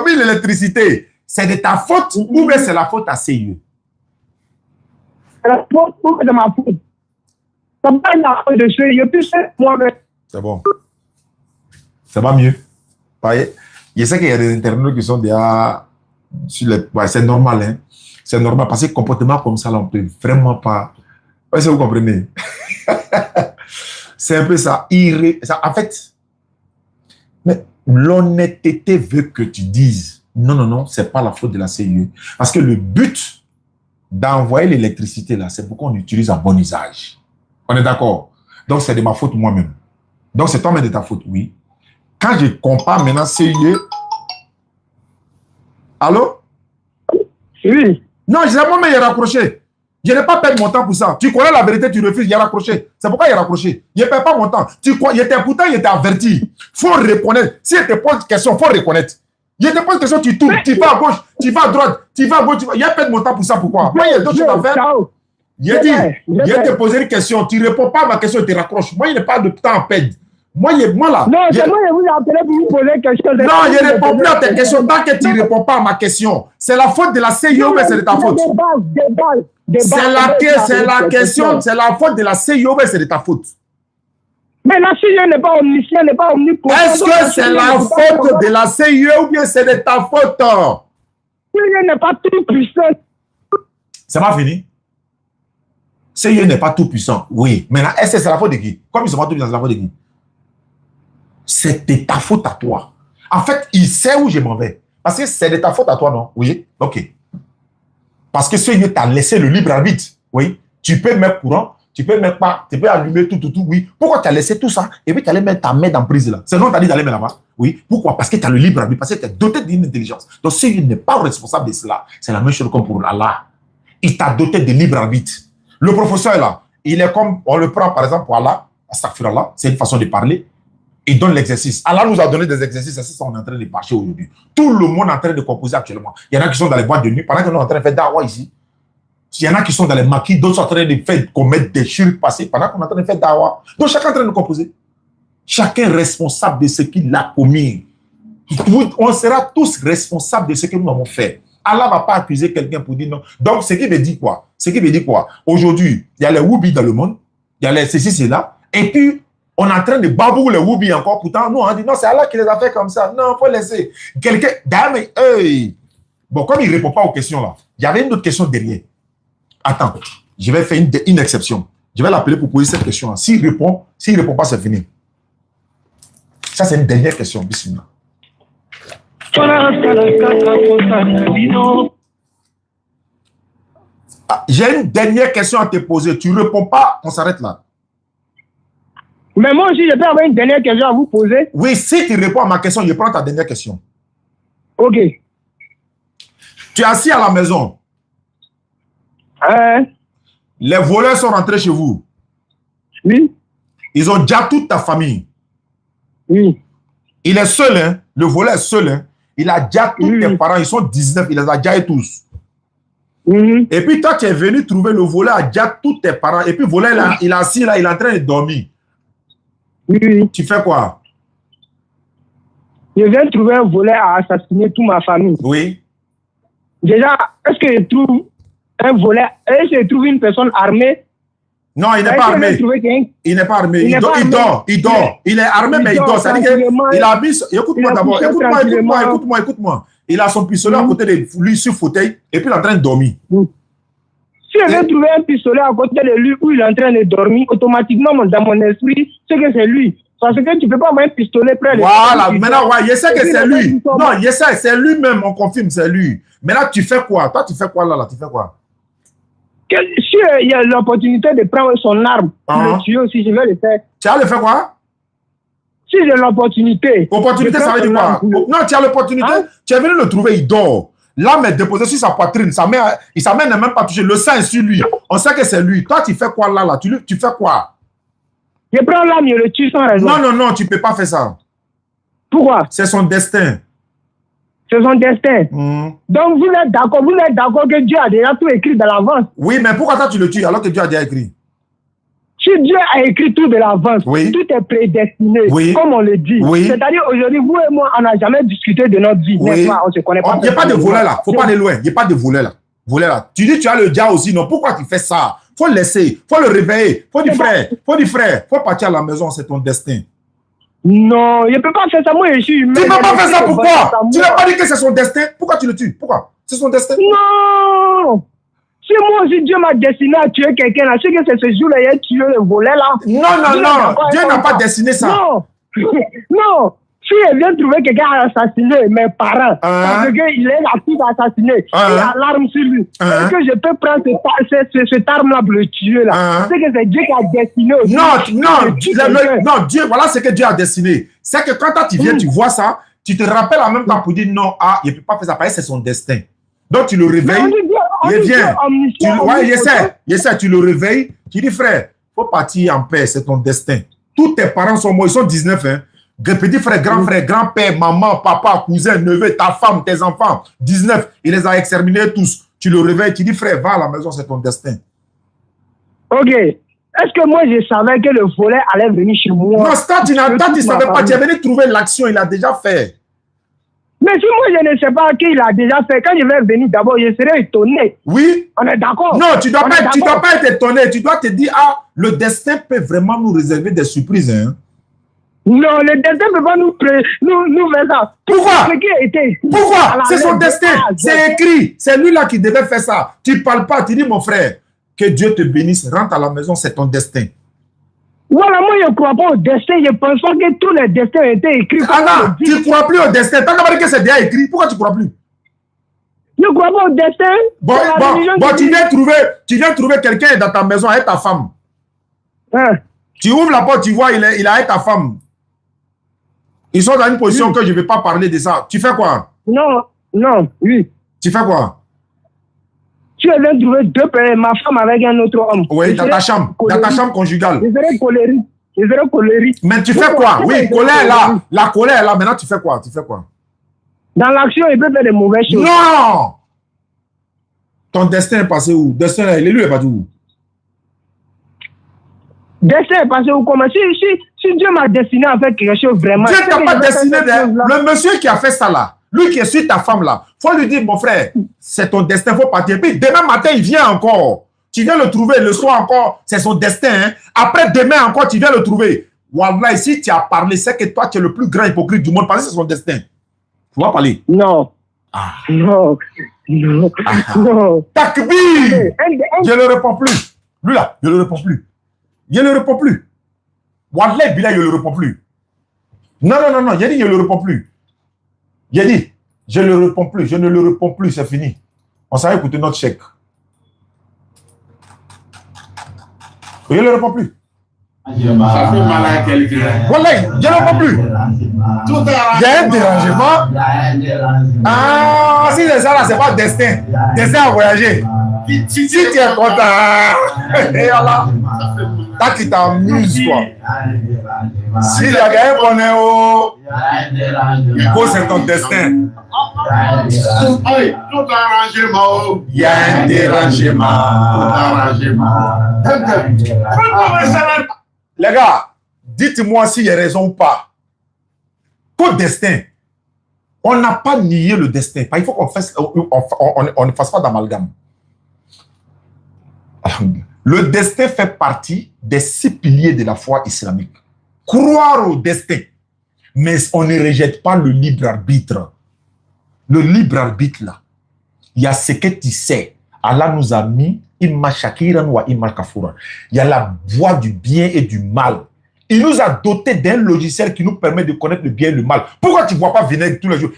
mis l'électricité. C'est de ta faute ou bien c'est la faute à CIE? C'est la faute ou de ma faute. Ça me parle la faute de CIE, puis c'est moi-même. C'est bon. Ça va mieux. Je sais qu'il y a des internautes qui sont déjà sur les... Ouais, c'est normal, hein. C'est normal parce que comportement comme ça, là, on ne peut vraiment pas... Est-ce que vous comprenez? C'est un peu ça. En fait, l'honnêteté veut que tu dises non, c'est pas la faute de la CIE. Parce que le but d'envoyer l'électricité là, c'est pour qu'on utilise à bon usage. On est d'accord? Donc, c'est de ma faute moi-même. Donc, c'est toi-même de ta faute, oui. Quand je compare maintenant CIE... Allô? Oui. Non, je sais moi-même, il a raccroché. Je n'ai pas perdu mon temps pour ça. Tu connais la vérité, tu refuses, il a raccroché. C'est pourquoi il a raccroché. Je ne perds pas mon temps. Pourtant, il était averti. Il faut reconnaître. Si il te pose une question, il faut reconnaître. Il te pose une question, tu tournes, tu vas à gauche, tu vas à droite, tu vas à gauche. Il a perdu mon temps pour ça. Pourquoi? Moi, il y a d'autres choses à faire. Il te posé une question, tu ne réponds pas à ma question, tu te raccroches. Moi, il n'y a pas de temps à perdre. Moi là. Non, c'est moi, je vous ai appelé pour vous poser une question. Non, je ne réponds plus à tes questions tant que tu ne réponds pas à ma question. C'est la faute de la CIE ou c'est de ta faute? C'est la question, c'est la faute de la CIE ou c'est de ta faute? Mais la CIE n'est pas omniscient, n'est pas omnipotent. Est-ce que c'est la faute de la CIE ou bien c'est de ta faute? La CIE n'est pas tout puissant. C'est pas fini? CIE n'est pas tout puissant. Oui. Maintenant, est-ce que c'est la faute de qui? Comme ils sont pas tout puissants, c'est la faute de qui? C'est de ta faute à toi. En fait, il sait où je m'en vais. Parce que c'est de ta faute à toi, non? Oui. Ok. Parce que CIE t'a laissé le libre arbitre. Oui. Tu peux mettre courant. Tu peux même pas, tu peux allumer tout, oui. Pourquoi tu as laissé tout ça et puis tu allais mettre ta main en prise là? C'est non, tu as dit d'aller mettre là-bas. Oui. Pourquoi? Parce que tu as le libre arbitre, parce que tu es doté d'une intelligence. Donc, si il n'est pas responsable de cela, c'est la même chose comme pour Allah. Il t'a doté de libre arbitre. Le professeur est là. Il est comme, on le prend par exemple pour Allah, astaghfirullah, c'est une façon de parler. Il donne l'exercice. Allah nous a donné des exercices, c'est ça qu'on est en train de marcher aujourd'hui. Tout le monde est en train de composer actuellement. Il y en a qui sont dans les boîtes de nuit, pendant que nous sommes en train de faire dawa ici. Il y en a qui sont dans les maquis, d'autres sont en train de faire commettre des chirurgies passées pendant qu'on est en train de faire dawa. Donc chacun est en train de composer. Chacun est responsable de ce qu'il a commis. On sera tous responsables de ce que nous avons fait. Allah ne va pas accuser quelqu'un pour dire non. Donc ce qui veut dire quoi? Ce qui veut dire quoi? Aujourd'hui, il y a les Woubi dans le monde, il y a les ceci, c'est là, et puis on est en train de babouer les Woubi encore. Pourtant, nous on dit non, c'est Allah qui les a fait comme ça. Non, il faut laisser. Quelqu'un, hey. Bon, comme il ne répond pas aux questions là, il y avait une autre question derrière. Attends, je vais faire une exception. Je vais l'appeler pour poser cette question. S'il répond pas, c'est fini. Ça, c'est une dernière question. Bismillah. J'ai une dernière question à te poser. Tu ne réponds pas, on s'arrête là. Mais moi aussi, je peux avoir une dernière question à vous poser. Oui, si tu réponds à ma question, je prends ta dernière question. Ok. Tu es assis à la maison. Les voleurs sont rentrés chez vous. Oui. Ils ont déjà toute ta famille. Oui. Il est seul, hein. Le voleur est seul, hein. Il a déjà tous tes parents. Ils sont 19, il les a déjà tous. Et puis toi, tu es venu trouver le voleur a déjà tous tes parents. Et puis le voleur, il est assis là, il est en train de dormir. Oui. Tu fais quoi? Je viens trouver un voleur à assassiner toute ma famille. Oui. Déjà, est-ce que je trouve un voleur? Est-ce que je trouve une personne armée? Non, il n'est pas armé. Il n'est pas armé. Il dort. Il est armé, mais il dort. C'est-à-dire qu'il a mis... Écoute-moi d'abord. Écoute-moi. Il a son pistolet à côté de lui sur le fauteuil et puis il est en train de dormir. Si je vais trouver un pistolet à côté de lui où il est en train de dormir, automatiquement, dans mon esprit, c'est que c'est lui. Parce que tu ne peux pas avoir un pistolet près de lui. Voilà. Maintenant, ouais, je sais que c'est lui. Non, je sais, c'est lui-même. On confirme, c'est lui. Mais là, tu fais quoi? Toi, tu fais quoi là? Tu fais quoi? Si il y a l'opportunité de prendre son arme pour le tuer aussi, je vais le faire. Tu as le fait quoi? Si j'ai l'opportunité. Opportunité, ça veut dire quoi? Non, tu as l'opportunité. Tu es venu le trouver, il dort. L'âme est déposée sur sa poitrine. Sa main n'est même pas touchée. Le sang est sur lui. On sait que c'est lui. Toi, tu fais quoi là? Tu fais quoi? Je prends l'âme et le tue sans raison. Non, tu ne peux pas faire ça. Pourquoi? C'est son destin. C'est son destin. Donc, vous êtes d'accord que Dieu a déjà tout écrit de l'avance. Oui, mais pourquoi toi tu le tues alors que Dieu a déjà écrit? Si Dieu a écrit tout de l'avance, tout est prédestiné, comme on le dit. C'est-à-dire, aujourd'hui, vous et moi, on n'a jamais discuté de notre vie. N'est-ce pas? On ne se connaît pas. Il n'y a pas de volet là. Il ne faut pas aller loin. Il n'y a pas de volet là. Tu dis tu as le diable aussi. Non, pourquoi tu fais ça? Il faut le laisser. Il faut le réveiller. Il faut dire frère. Il faut partir à la maison. C'est ton destin. Non, je ne peux pas faire ça. Moi, je suis humain. Tu ne peux pas faire ça, pourquoi? Tu n'as pas dit que c'est son destin. Pourquoi tu le tues? Pourquoi? C'est son destin. Non. Si moi aussi, Dieu m'a destiné à tuer quelqu'un, là, c'est que c'est ce jour-là, il a tué le volet là. Non. Dieu n'a pas destiné ça. Non. Si elle vient trouver quelqu'un à assassiner mes parents, parce qu'il est la fille d'assassiner, il a l'arme sur lui, est-ce que je peux prendre cette arme-là pour le tuer là? C'est que c'est Dieu qui a destiné aussi. Non, Dieu, voilà ce que Dieu a destiné. C'est que quand tu viens, tu vois ça, tu te rappelles en même temps pour dire non, il ne peut pas faire ça, parce que c'est son destin. Donc tu le réveilles, il vient. Je sais, tu le réveilles, tu dis frère, il faut partir en paix, c'est ton destin. Tous tes parents sont morts, ils sont 19, hein. Petit frère, grand-père, maman, papa, cousin, neveu, ta femme, tes enfants, 19, il les a exterminés tous. Tu le réveilles, tu dis frère, va à la maison, c'est ton destin. Ok. Est-ce que moi je savais que le volet allait venir chez moi? Non, ça, tu ne savais pas, tu es venu trouver l'action, il a déjà fait. Mais si moi je ne sais pas qu'il a déjà fait, quand je vais venir d'abord, je serai étonné. Oui. On est d'accord? Non, tu ne dois pas être étonné, tu dois te dire, le destin peut vraiment nous réserver des surprises. Hein? Non, le destin ne peut pas nous faire ça. Pourquoi? Pourquoi? Pourquoi? C'est son destin. C'est écrit. C'est lui-là qui devait faire ça. Tu ne parles pas. Tu dis, mon frère, que Dieu te bénisse. Rentre à la maison, c'est ton destin. Voilà, moi, je ne crois pas au destin. Je pense pas que tous les destins ont été écrits. Ah, tu ne crois plus au destin. T'as qu'à dire que c'est déjà écrit. Pourquoi tu ne crois plus? Je ne crois pas au destin. Bon, tu viens trouver quelqu'un dans ta maison avec ta femme. Hein? Tu ouvres la porte, tu vois, il est avec ta femme. Ils sont dans une position que je ne vais pas parler de ça. Tu fais quoi? Non, oui. Tu fais quoi? Tu viens de trouver deux personnes, ma femme avec un autre homme. Oui, dans ta chambre conjugale. Je serai colérique. Mais tu fais quoi? Oui, colère là. La colère là. Maintenant, tu fais quoi? Dans l'action, il peut faire des mauvaises choses. Non! Ton destin est passé où? L'élu est passé où? Destin est passé où? Comment? Si Dieu m'a destiné à faire quelque chose vraiment. Dieu t'a pas destiné. Le monsieur qui a fait ça là, lui qui est sur ta femme là, faut lui dire, mon frère, c'est ton destin, faut partir. Puis demain matin, il vient encore. Tu viens le trouver, le soir encore, c'est son destin. Hein? Après demain encore, tu viens le trouver. Wallah, si tu as parlé, c'est que toi, tu es le plus grand hypocrite du monde parce que c'est son destin. Tu vas parler. Non. Non. Takbir! Je ne le réponds plus. Lui là, je ne le réponds plus. Wallah, Bila, je ne le réponds plus. Non. J'ai dit, je ne le réponds plus. Je ne le réponds plus, c'est fini. On s'en va écouter notre chèque. Je ne le réponds plus. Ça fait mal à quelqu'un. Wallah, je ne le réponds plus. Il y a un dérangement. Ah, si c'est ça là, c'est pas destin. Destin à voyager. Si tu es content, et voilà. T'as qui t'amuse, quoi. Si il y a quelqu'un qu'on est au... Il faut c'est ton destin. Tout arrangement. Il y a un dérangement. Les gars, dites-moi s'il y a raison ou pas. Qu'au destin, on n'a pas nié le destin. Il faut qu'on ne fasse pas d'amalgame. Le destin fait partie des 6 piliers de la foi islamique. Croire au destin, mais on ne rejette pas le libre arbitre. Le libre arbitre là, il y a ce que tu sais. Allah nous a mis imma shakiran wa imma kafuran. Il y a la voie du bien et du mal. Il nous a doté d'un logiciel qui nous permet de connaître le bien et le mal. Pourquoi tu ne bois pas vinaigre tous les jours?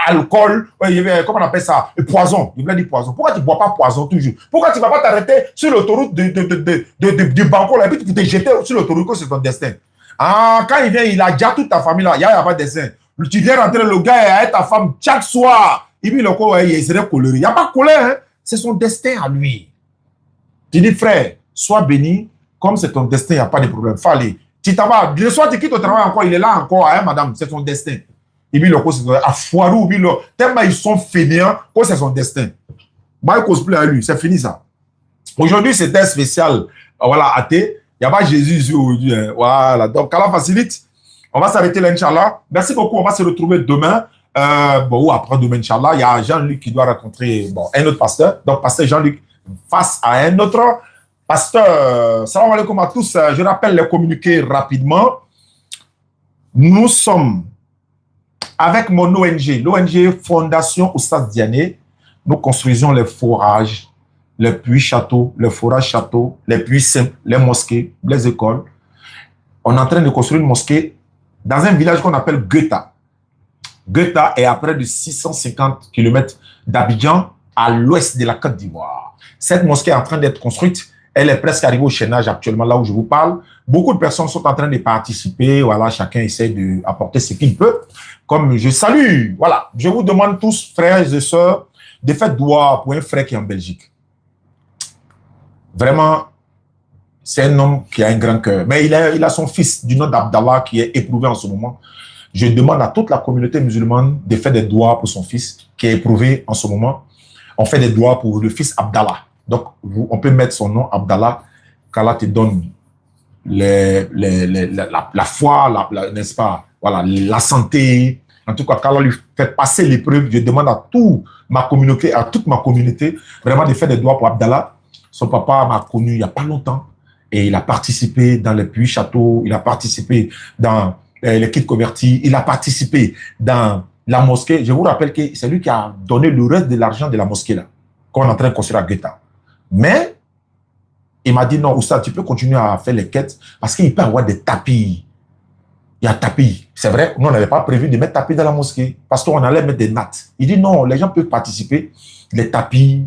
Alcool, comment on appelle ça? Poison. Je voulais dire poison. Pourquoi tu ne bois pas poison toujours? Pourquoi tu ne vas pas t'arrêter sur l'autoroute du Banco là, et puis tu te jeter sur l'autoroute que c'est ton destin? Ah, quand il vient, il a déjà toute ta famille là. Il n'y a pas de destin. Tu viens rentrer, le gars est avec ta femme chaque soir. Et puis il serait coléré. Il n'y a pas de colère. Hein? C'est son destin à lui. Tu dis, frère, sois béni. Comme c'est ton destin, il n'y a pas de problème. Fallait. Tu t'en vas, le soir tu quittes au travail encore, il est là encore, hein, madame, c'est son destin. Et puis, à Foirou, tellement ils sont fainéants, que c'est son destin. Moi, je cause plus à lui, c'est fini ça. Aujourd'hui, c'était spécial, voilà, athée. Il n'y a pas Jésus ici aujourd'hui. Hein. Voilà, donc, Allah facilite. On va s'arrêter là, Inch'Allah. Merci beaucoup, on va se retrouver demain. Ou après demain, Inch'Allah. Il y a Jean-Luc qui doit rencontrer un autre pasteur. Donc, pasteur Jean-Luc face à un autre. Pasteur, salam alaikum à tous. Je rappelle les communiqués rapidement. Nous sommes avec mon ONG, l'ONG Fondation Oustaz Diané. Nous construisons les forages, les puits châteaux, les forages châteaux, les puits simples, les mosquées, les écoles. On est en train de construire une mosquée dans un village qu'on appelle Guetta. Guetta est à près de 650 km d'Abidjan, à l'ouest de la Côte d'Ivoire. Cette mosquée est en train d'être construite. Elle est presque arrivée au chaînage actuellement, là où je vous parle. Beaucoup de personnes sont en train de participer. Voilà, chacun essaie d'apporter ce qu'il peut. Comme je salue, voilà, je vous demande tous, frères et sœurs, de faire doigt pour un frère qui est en Belgique. Vraiment, c'est un homme qui a un grand cœur. Mais il a son fils du nom d'Abdallah qui est éprouvé en ce moment. Je demande à toute la communauté musulmane de faire des doigts pour son fils qui est éprouvé en ce moment. On fait des doigts pour le fils Abdallah. Donc, on peut mettre son nom, Abdallah, qu'Allah te donne la foi, n'est-ce pas, voilà, la santé. En tout cas, qu'Allah lui fait passer l'épreuve. Je demande à toute ma communauté, vraiment de faire des doigts pour Abdallah. Son papa m'a connu il n'y a pas longtemps et il a participé dans les puits châteaux, il a participé dans les kits convertis. Il a participé dans la mosquée. Je vous rappelle que c'est lui qui a donné le reste de l'argent de la mosquée là, qu'on est en train de construire à Greta. Mais il m'a dit non, Oustaz, tu peux continuer à faire les quêtes parce qu'il peut y avoir des tapis. Il y a tapis. C'est vrai, nous, on n'avait pas prévu de mettre tapis dans la mosquée parce qu'on allait mettre des nattes. Il dit non, les gens peuvent participer. Les tapis,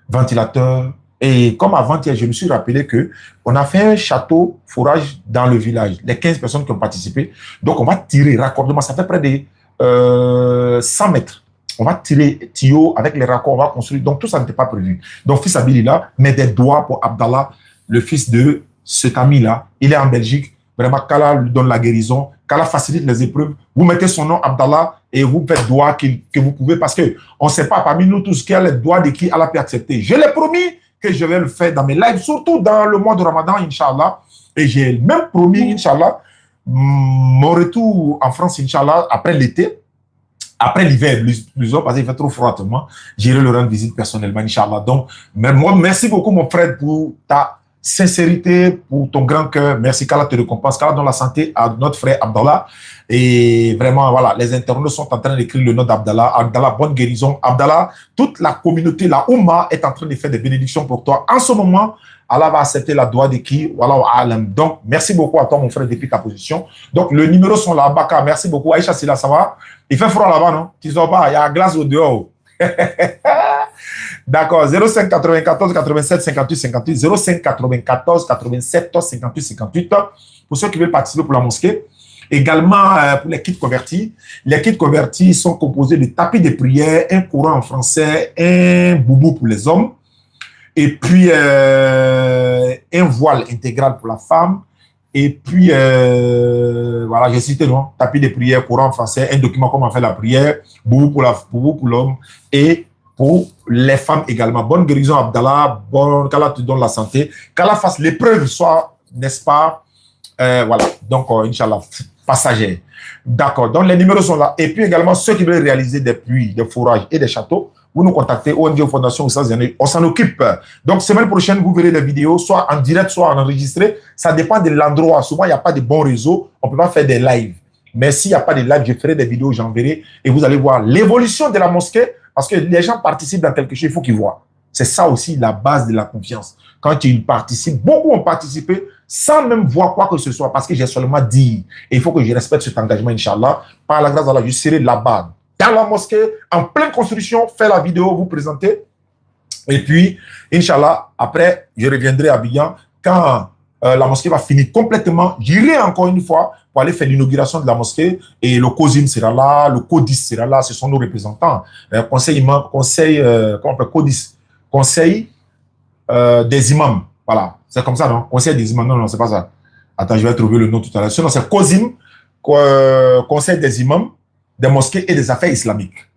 ventilateurs. Et comme avant-hier, je me suis rappelé qu'on a fait un château forage dans le village. Les 15 personnes qui ont participé. Donc, on va tirer raccordement. Ça fait près de 100 mètres. On va tirer tuyaux avec les raccords, on va construire. Donc, tout ça n'était pas prévu. Donc, fils Abili là, met des doigts pour Abdallah, le fils de cet ami-là. Il est en Belgique. Vraiment, qu'Allah lui donne la guérison. Qu'Allah facilite les épreuves. Vous mettez son nom, Abdallah, et vous faites doigt que vous pouvez, parce qu'on ne sait pas parmi nous tous qui a les doigts de qui Allah peut accepter. Je l'ai promis que je vais le faire dans mes lives, surtout dans le mois de Ramadan, Inch'Allah. Et j'ai même promis, Inch'Allah, mon retour en France, Inch'Allah, après l'été, après l'hiver, plus parce qu'il fait trop froid, j'irai le rendre visite personnellement, Inch'Allah. Donc, moi, merci beaucoup, mon frère, pour ta sincérité, pour ton grand cœur. Merci qu'Allah te récompense. qu'Allah donne la santé à notre frère Abdallah. Et vraiment, voilà, les internautes sont en train d'écrire le nom d'Abdallah. Abdallah, bonne guérison. Abdallah, toute la communauté, la Oumma, est en train de faire des bénédictions pour toi. En ce moment, Allah va accepter la doigt de qui? Voilà, alam. Donc, merci beaucoup à toi, mon frère, depuis ta position. Donc, le numéro sont là. Baka, merci beaucoup. Aïcha, c'est là, ça va? Il fait froid là-bas, non? Tu sais pas, il y a la glace au dehors. D'accord, 05 94 87 58 58, 05 94 87 58 58. Pour ceux qui veulent participer pour la mosquée. Également, pour les kits convertis. Les kits convertis sont composés de tapis de prière, un Coran en français, un boubou pour les hommes, et puis un voile intégral pour la femme. Et puis, voilà, j'ai cité, non? Tapis de prière, Coran en français, un document comment faire la prière, boubou pour l'homme, et pour les femmes également. Bonne guérison, Abdallah. Qu'Allah te donne la santé. Qu'Allah fasse l'épreuve, soit, n'est-ce pas? Voilà. Donc, Inch'Allah, passagers. D'accord. Donc, les numéros sont là. Et puis également, ceux qui veulent réaliser des puits, des fourrages et des châteaux, vous nous contactez, ONG Fondation on s'en occupe. Donc, semaine prochaine, vous verrez les vidéos, soit en direct, soit en enregistré. Ça dépend de l'endroit. Souvent, il n'y a pas de bon réseau. On ne peut pas faire des lives. Mais s'il n'y a pas de live, je ferai des vidéos, j'enverrai. Et vous allez voir l'évolution de la mosquée. Parce que les gens participent dans quelque chose, il faut qu'ils voient. C'est ça aussi la base de la confiance. Quand ils participent, beaucoup ont participé sans même voir quoi que ce soit, parce que j'ai seulement dit. Et il faut que je respecte cet engagement, Inch'Allah. Par la grâce d'Allah, je serai là-bas, dans la mosquée, en pleine construction, faire la vidéo, vous présenter. Et puis, Inch'Allah, après, je reviendrai à Abidjan. Quand la mosquée va finir complètement, j'irai encore une fois pour aller faire l'inauguration de la mosquée, et le COSIM sera là, le CODIS sera là, ce sont nos représentants. Conseil des imams, voilà, c'est comme ça, non? Conseil des imams, non, c'est pas ça. Attends, je vais trouver le nom tout à l'heure. Sinon, c'est COSIM, Conseil des imams, des mosquées et des affaires islamiques.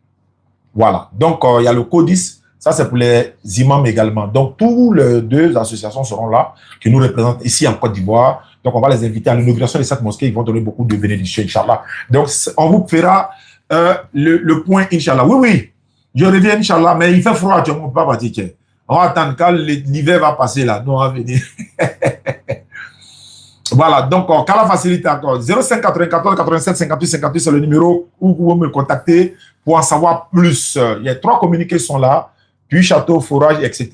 Voilà, donc il y a le CODIS, ça c'est pour les imams également. Donc, tous les deux associations seront là, qui nous représentent ici en Côte d'Ivoire. Donc, on va les inviter à l'inauguration de cette mosquée. Ils vont donner beaucoup de bénédictions, Inch'Allah. Donc, on vous fera le point, Inch'Allah. Oui, je reviens, Inch'Allah, mais il fait froid, tu ne peux pas partir. On va attendre quand l'hiver va passer là. Nous, on va venir. Voilà, donc, quand la facilité encore, 05 94 87 58 58, c'est le numéro où vous pouvez me contacter pour en savoir plus. Il y a 3 communiqués qui sont là, puis château, forage, etc.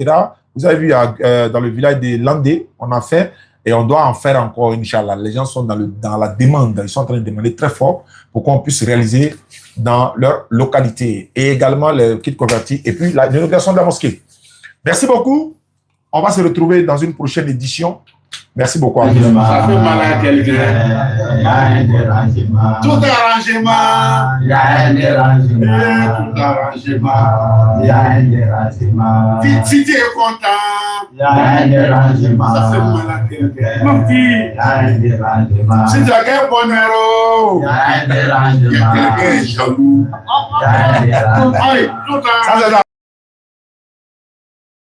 Vous avez vu dans le village de Landé, on a fait. Et on doit en faire encore, Inch'Allah. Les gens sont dans la demande. Ils sont en train de demander très fort pour qu'on puisse réaliser dans leur localité. Et également les kits convertis. Et puis l'inauguration de la mosquée. Merci beaucoup. On va se retrouver dans une prochaine édition. Merci beaucoup. Ça fait mal à quelqu'un. Tout arrangement. Il y a un dérangement. Tout arrangement. Il y a un dérangement. Si tu es content. Il y a un dérangement. Ça fait mal à quelqu'un. Mon petit. Il y a un dérangement. Si tu as un bonheur. Il y a un dérangement. Quelqu'un est jaloux. Il y a un dérangement.